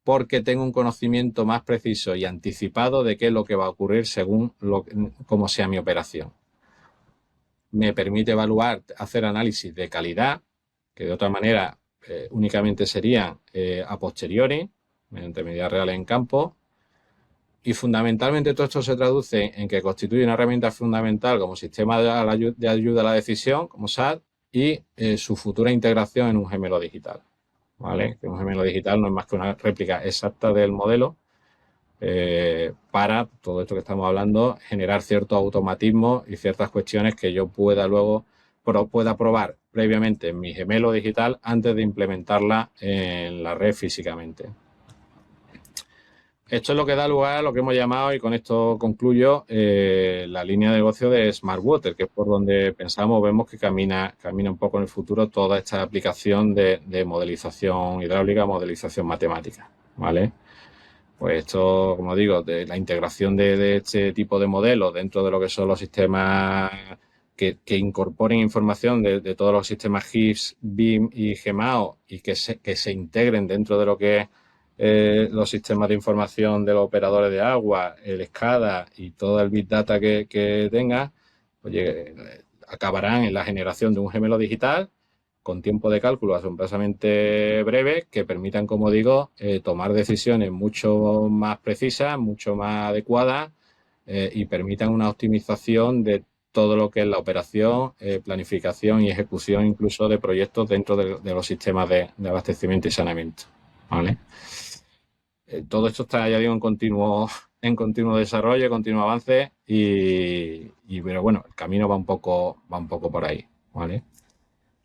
porque tengo un conocimiento más preciso y anticipado de qué es lo que va a ocurrir según cómo sea mi operación. Me permite evaluar, hacer análisis de calidad, que de otra manera únicamente serían a posteriori, mediante medidas reales en campo. Y fundamentalmente todo esto se traduce en que constituye una herramienta fundamental como sistema de ayuda a la decisión, como SAT, y su futura integración en un gemelo digital, ¿vale? Que un gemelo digital no es más que una réplica exacta del modelo, para todo esto que estamos hablando, generar ciertos automatismos y ciertas cuestiones que yo pueda luego probar previamente en mi gemelo digital antes de implementarla en la red físicamente. Esto es lo que da lugar a lo que hemos llamado, y con esto concluyo, la línea de negocio de Smart Water, que es por donde vemos que camina un poco en el futuro toda esta aplicación de modelización hidráulica, modelización matemática, ¿vale? Pues esto, como digo, de la integración de este tipo de modelos dentro de lo que son los sistemas que incorporen información de todos los sistemas GIS, BIM y GEMAO y que se integren dentro de lo que es los sistemas de información de los operadores de agua, el SCADA y todo el Big Data que tenga, oye, acabarán en la generación de un gemelo digital con tiempo de cálculo asombrosamente breve que permitan, como digo, tomar decisiones mucho más precisas, mucho más adecuadas y permitan una optimización de todo lo que es la operación, planificación y ejecución incluso de proyectos dentro de los sistemas de abastecimiento y saneamiento. ¿Vale? Todo esto está, ya digo, en continuo desarrollo, en continuo avance pero bueno, el camino va un poco por ahí, ¿vale?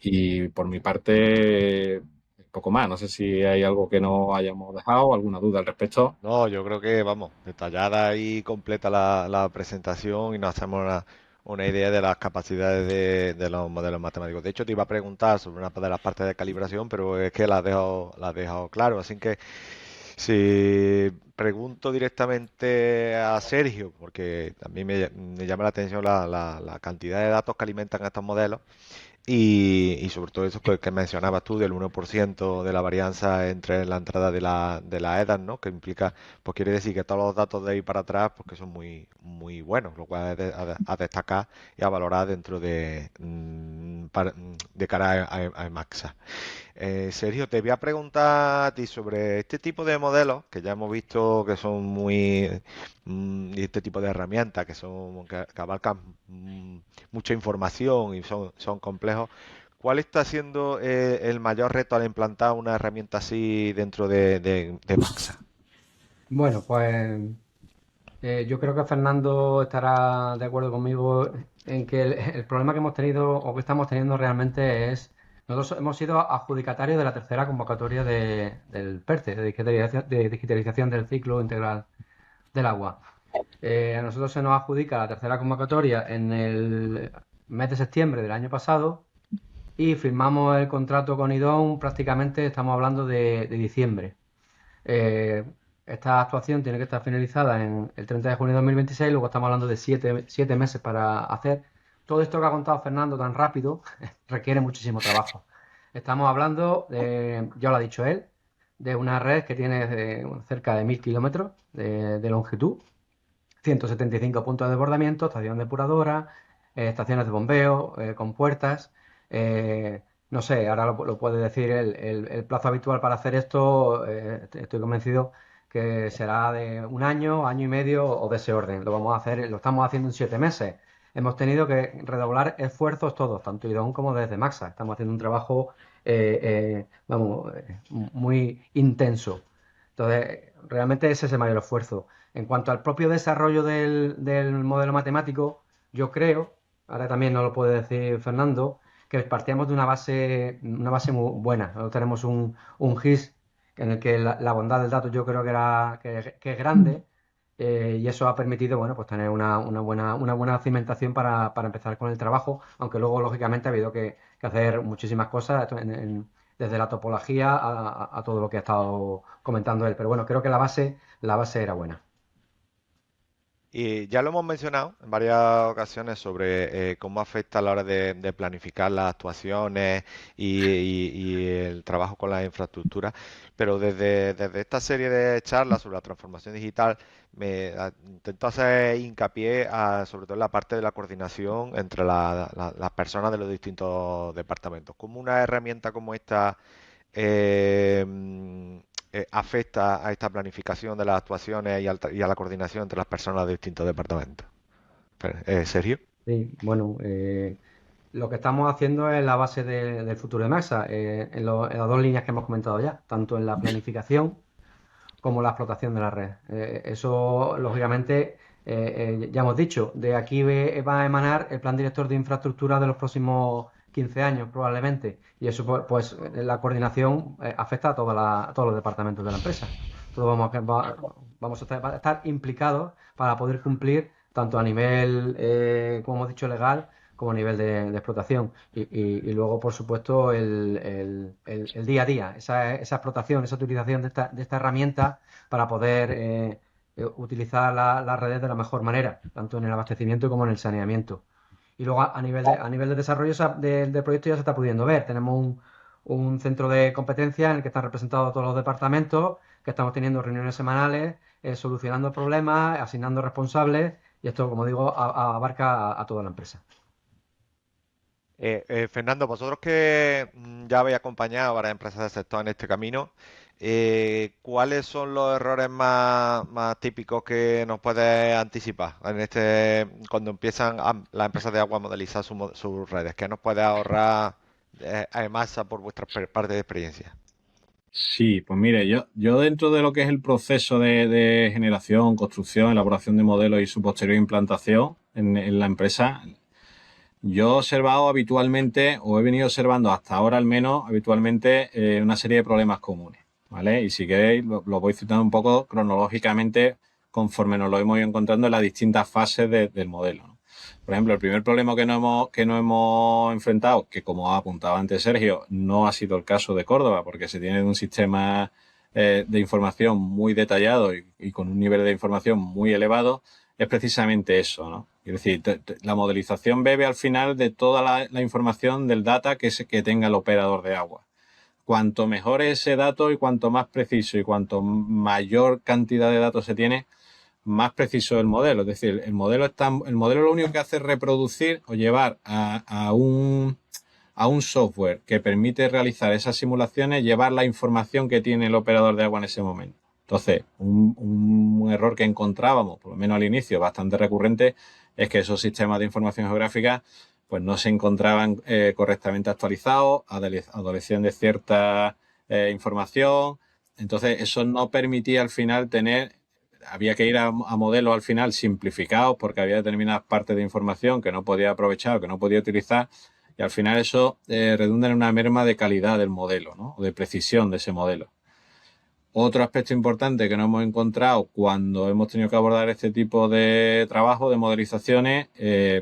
Y por mi parte, poco más. No sé si hay algo que no hayamos dejado, alguna duda al respecto. No, yo creo que, vamos, detallada y completa la presentación y nos hacemos una idea de las capacidades de los modelos matemáticos. De hecho, te iba a preguntar sobre una de las partes de calibración, pero es que la has dejado claro. Así que si pregunto directamente a Sergio, porque también me llama la atención la cantidad de datos que alimentan estos modelos. Y sobre todo eso que mencionabas tú del 1% de la varianza entre la entrada de la EDAS, ¿no? Que implica, pues quiere decir que todos los datos de ahí para atrás, pues que son muy buenos, lo cual es a destacar y a valorar dentro de cara a Emaxa. Sergio, te voy a preguntar a ti sobre este tipo de modelos que ya hemos visto que son y este tipo de herramientas que abarcan mucha información y son complejos. ¿Cuál está siendo el mayor reto al implantar una herramienta así dentro de Maxa? Bueno, pues yo creo que Fernando estará de acuerdo conmigo en que el problema que hemos tenido o que estamos teniendo realmente es, nosotros hemos sido adjudicatarios de la tercera convocatoria del PERTE, de digitalización del ciclo integral del agua. A nosotros se nos adjudica la tercera convocatoria en el mes de septiembre del año pasado y firmamos el contrato con IDON prácticamente, estamos hablando de diciembre. Eh, Esta actuación tiene que estar finalizada en el 30 de junio de 2026, luego estamos hablando de siete meses para hacer. Todo esto que ha contado Fernando tan rápido requiere muchísimo trabajo. Estamos hablando, ya lo ha dicho él, de una red que tiene cerca de 1000 kilómetros de longitud, 175 puntos de desbordamiento, estación depuradora, estaciones de bombeo, con puertas. No sé, ahora lo puede decir el plazo habitual para hacer esto, estoy convencido que será de un año, año y medio o de ese orden. Lo vamos a hacer, lo estamos haciendo en 7 meses. Hemos tenido que redoblar esfuerzos todos, tanto IDON como desde Maxa. Estamos haciendo un trabajo, vamos, muy intenso. Entonces, realmente ese es el mayor esfuerzo. En cuanto al propio desarrollo del modelo matemático, yo creo, ahora también nos lo puede decir Fernando, que partíamos de una base muy buena. Nosotros tenemos un GIS en el que la bondad del dato yo creo que es grande, y eso ha permitido, bueno, pues tener una buena cimentación para empezar con el trabajo, aunque luego, lógicamente, ha habido que hacer muchísimas cosas desde la topología a todo lo que ha estado comentando él. Pero bueno, creo que la base era buena. Y ya lo hemos mencionado en varias ocasiones sobre cómo afecta a la hora de planificar las actuaciones y el trabajo con las infraestructuras, pero desde esta serie de charlas sobre la transformación digital intento hacer hincapié sobre todo en la parte de la coordinación entre las personas de los distintos departamentos. ¿Cómo una herramienta como esta afecta a esta planificación de las actuaciones y a la coordinación entre las personas de distintos departamentos? Sergio. Sí, bueno, lo que estamos haciendo es la base del futuro de Maxa, en las dos líneas que hemos comentado ya, tanto en la planificación como la explotación de la red. Eso, lógicamente, ya hemos dicho, de aquí va a emanar el plan director de infraestructura de los próximos 15 años, probablemente. Y eso, pues, la coordinación afecta a todos los departamentos de la empresa. Todos vamos a estar implicados para poder cumplir tanto a nivel, como hemos dicho, legal, como a nivel de explotación. Y luego, por supuesto, el día a día, esa explotación, esa utilización de esta herramienta para poder utilizar las redes de la mejor manera, tanto en el abastecimiento como en el saneamiento. Y luego a nivel de desarrollo del proyecto ya se está pudiendo ver. Tenemos un centro de competencia en el que están representados todos los departamentos, que estamos teniendo reuniones semanales, solucionando problemas, asignando responsables, y esto, como digo, abarca a toda la empresa. Fernando, vosotros que ya habéis acompañado a varias empresas del sector en este camino, ¿cuáles son los errores más típicos que nos puedes anticipar cuando empiezan las empresas de agua a modelizar sus redes? ¿Qué nos puede ahorrar además por vuestra parte de experiencia? Sí, pues mire, yo dentro de lo que es el proceso de generación, construcción, elaboración de modelos y su posterior implantación en la empresa, yo he observado habitualmente, o he venido observando hasta ahora al menos, habitualmente una serie de problemas comunes, ¿vale? Y si queréis, lo voy citando un poco cronológicamente conforme nos lo hemos ido encontrando en las distintas fases del modelo, ¿no? Por ejemplo, el primer problema que no hemos enfrentado, que como ha apuntado antes Sergio, no ha sido el caso de Córdoba, porque se tiene un sistema de información muy detallado y con un nivel de información muy elevado, es precisamente eso, ¿no? Es decir, la modelización bebe al final de toda la información del data que tenga el operador de agua. Cuanto mejor es ese dato y cuanto más preciso y cuanto mayor cantidad de datos se tiene, más preciso el modelo. Es decir, el modelo lo único que hace es reproducir o llevar a un software que permite realizar esas simulaciones, llevar la información que tiene el operador de agua en ese momento. Entonces, un error que encontrábamos, por lo menos al inicio, bastante recurrente, es que esos sistemas de información geográfica pues no se encontraban correctamente actualizados, adolecían de cierta información. Entonces, eso no permitía al final había que ir a modelos al final simplificados porque había determinadas partes de información que no podía aprovechar o que no podía utilizar, y al final eso redunda en una merma de calidad del modelo, ¿no? O de precisión de ese modelo. Otro aspecto importante que no hemos encontrado cuando hemos tenido que abordar este tipo de trabajo, de modelizaciones,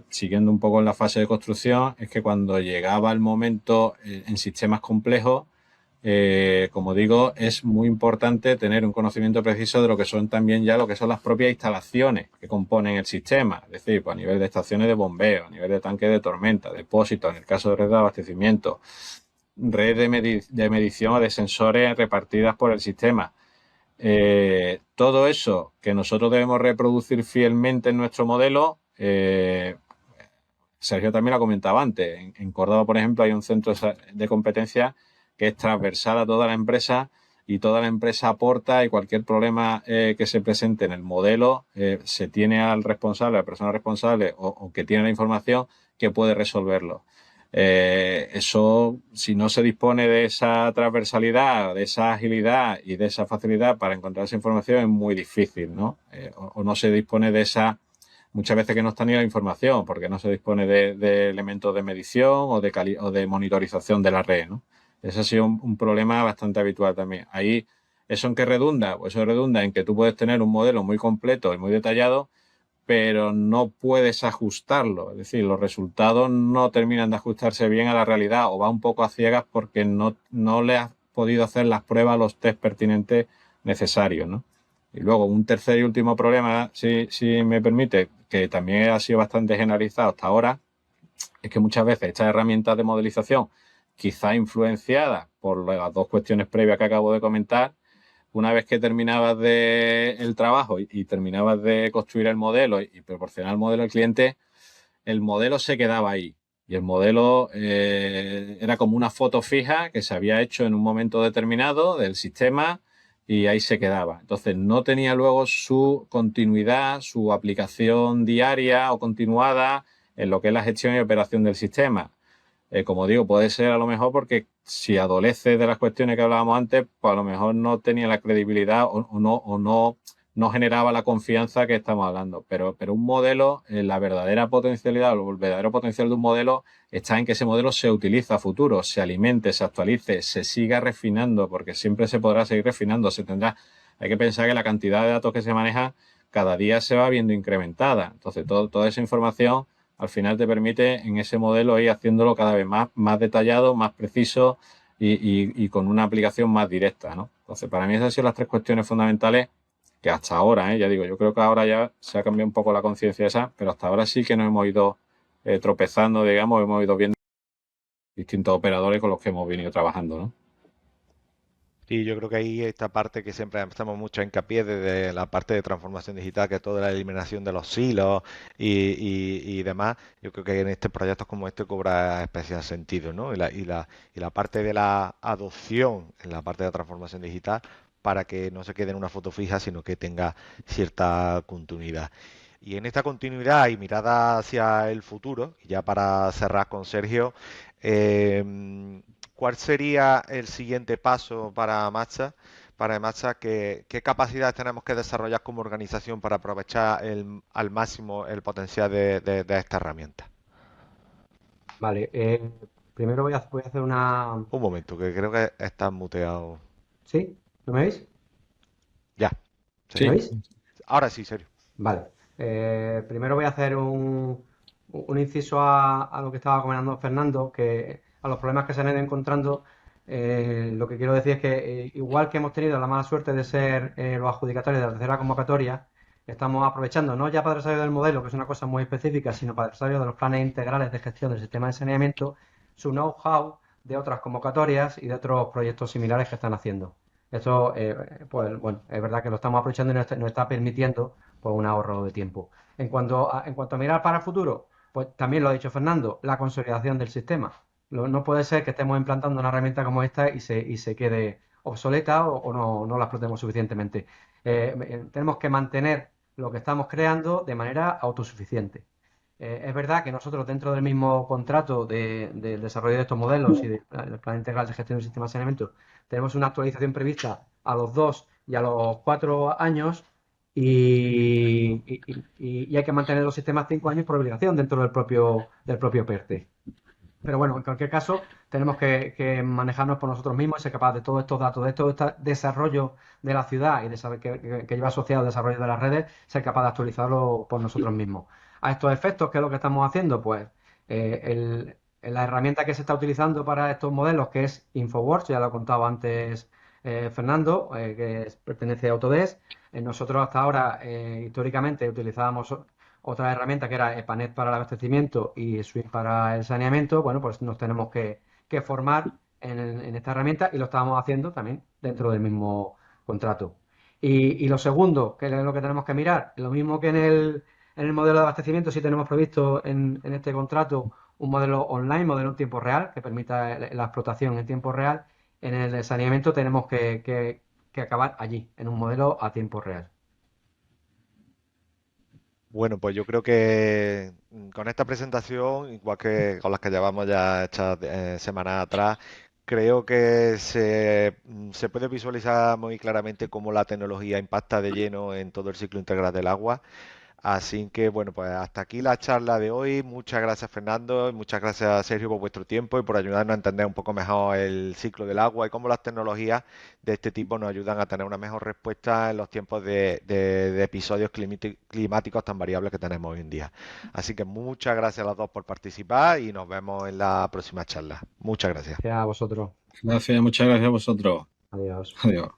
siguiendo un poco en la fase de construcción, es que cuando llegaba el momento en sistemas complejos, como digo, es muy importante tener un conocimiento preciso de lo que son también ya lo que son las propias instalaciones que componen el sistema, es decir, pues a nivel de estaciones de bombeo, a nivel de tanque de tormenta, depósitos, en el caso de red de abastecimiento, red de medición o de sensores repartidas por el sistema. Todo eso que nosotros debemos reproducir fielmente en nuestro modelo, Sergio también lo comentaba antes. En Córdoba, por ejemplo, hay un centro de competencia que es transversal a toda la empresa y toda la empresa aporta, y cualquier problema que se presente en el modelo se tiene al responsable, a la persona responsable o que tiene la información que puede resolverlo. Eso, si no se dispone de esa transversalidad, de esa agilidad y de esa facilidad para encontrar esa información, es muy difícil, ¿no? O no se dispone de muchas veces que no está ni la información, porque no se dispone de elementos de medición o de monitorización de la red, ¿no? Ese ha sido un problema bastante habitual también. Ahí, ¿eso en qué redunda? Pues eso redunda en que tú puedes tener un modelo muy completo y muy detallado, pero no puedes ajustarlo. Es decir, los resultados no terminan de ajustarse bien a la realidad, o va un poco a ciegas porque no le has podido hacer las pruebas, los test pertinentes necesarios, ¿no? Y luego un tercer y último problema, si me permite, que también ha sido bastante generalizado hasta ahora, es que muchas veces estas herramientas de modelización, quizá influenciadas por las dos cuestiones previas que acabo de comentar, una vez que terminabas el trabajo y terminabas de construir el modelo y proporcionar el modelo al cliente, el modelo se quedaba ahí. Y el modelo era como una foto fija que se había hecho en un momento determinado del sistema y ahí se quedaba. Entonces no tenía luego su continuidad, su aplicación diaria o continuada en lo que es la gestión y operación del sistema. Como digo, puede ser a lo mejor porque si adolece de las cuestiones que hablábamos antes, pues a lo mejor no tenía la credibilidad no generaba la confianza que estamos hablando. Pero un modelo, la verdadera potencialidad o el verdadero potencial de un modelo está en que ese modelo se utilice a futuro, se alimente, se actualice, se siga refinando, porque siempre se podrá seguir refinando, hay que pensar que la cantidad de datos que se maneja cada día se va viendo incrementada. Entonces, toda esa información al final te permite en ese modelo ir haciéndolo cada vez más detallado, más preciso y con una aplicación más directa, ¿no? Entonces, para mí esas han sido las tres cuestiones fundamentales que hasta ahora, ya digo, yo creo que ahora ya se ha cambiado un poco la conciencia esa, pero hasta ahora sí que nos hemos ido tropezando, digamos, hemos ido viendo distintos operadores con los que hemos venido trabajando, ¿no? Y yo creo que ahí esta parte que siempre hacemos mucho hincapié desde la parte de transformación digital, que es toda la eliminación de los silos y demás, yo creo que en estos proyectos como este cobra especial sentido, ¿no? Y la parte de la adopción en la parte de transformación digital para que no se quede en una foto fija, sino que tenga cierta continuidad. Y en esta continuidad y mirada hacia el futuro, y ya para cerrar con Sergio, ¿cuál sería el siguiente paso para Matcha? Para Matcha, ¿qué capacidades tenemos que desarrollar como organización para aprovechar al máximo el potencial de esta herramienta? Vale, primero voy a hacer una... Un momento, que creo que estás muteado. ¿Sí? ¿No me veis? Ya, sí. ¿Me Sí, veis? Ahora sí, Sergio. Vale. Primero voy a hacer un inciso a lo que estaba comentando Fernando, que a los problemas que se han ido encontrando, lo que quiero decir es que igual que hemos tenido la mala suerte de ser los adjudicatarios de la tercera convocatoria, estamos aprovechando no ya para el desarrollo del modelo, que es una cosa muy específica, sino para el desarrollo de los planes integrales de gestión del sistema de saneamiento, su know-how de otras convocatorias y de otros proyectos similares que están haciendo. Esto, pues bueno, es verdad que lo estamos aprovechando y nos está permitiendo pues un ahorro de tiempo. En cuanto a mirar para el futuro, pues también lo ha dicho Fernando, la consolidación del sistema. No puede ser que estemos implantando una herramienta como esta y se quede obsoleta o no la explotemos suficientemente. Tenemos que mantener lo que estamos creando de manera autosuficiente. Es verdad que nosotros dentro del mismo contrato del desarrollo de estos modelos y del plan integral de gestión del sistema de saneamiento tenemos una actualización prevista a los 2 y a los 4 años y hay que mantener los sistemas 5 años por obligación dentro del propio PERTE. Pero bueno, en cualquier caso, tenemos que manejarnos por nosotros mismos y ser capaces de todos estos datos, de todo este desarrollo de la ciudad y de saber que lleva asociado el desarrollo de las redes, ser capaz de actualizarlo por nosotros mismos. A estos efectos, ¿qué es lo que estamos haciendo? Pues la herramienta que se está utilizando para estos modelos, que es Infoworks, ya lo ha contado antes Fernando, pertenece a Autodesk. Nosotros hasta ahora, históricamente, utilizábamos otra herramienta que era EPANET para el abastecimiento y Swift para el saneamiento. Bueno, pues nos tenemos que formar en esta herramienta y lo estábamos haciendo también dentro del mismo contrato. Y lo segundo, que es lo que tenemos que mirar, lo mismo que en el modelo de abastecimiento, sí tenemos previsto en este contrato un modelo online, modelo en tiempo real, que permita la explotación en tiempo real. En el de saneamiento tenemos que acabar allí, en un modelo a tiempo real. Bueno, pues yo creo que con esta presentación, igual que con las que llevamos ya hechas semanas atrás, creo que se puede visualizar muy claramente cómo la tecnología impacta de lleno en todo el ciclo integral del agua. Así que bueno, pues hasta aquí la charla de hoy. Muchas gracias Fernando y muchas gracias Sergio por vuestro tiempo y por ayudarnos a entender un poco mejor el ciclo del agua y cómo las tecnologías de este tipo nos ayudan a tener una mejor respuesta en los tiempos de episodios climáticos tan variables que tenemos hoy en día. Así que muchas gracias a los dos por participar y nos vemos en la próxima charla. Muchas gracias. Gracias a vosotros. Gracias, muchas gracias a vosotros. Adiós. Adiós.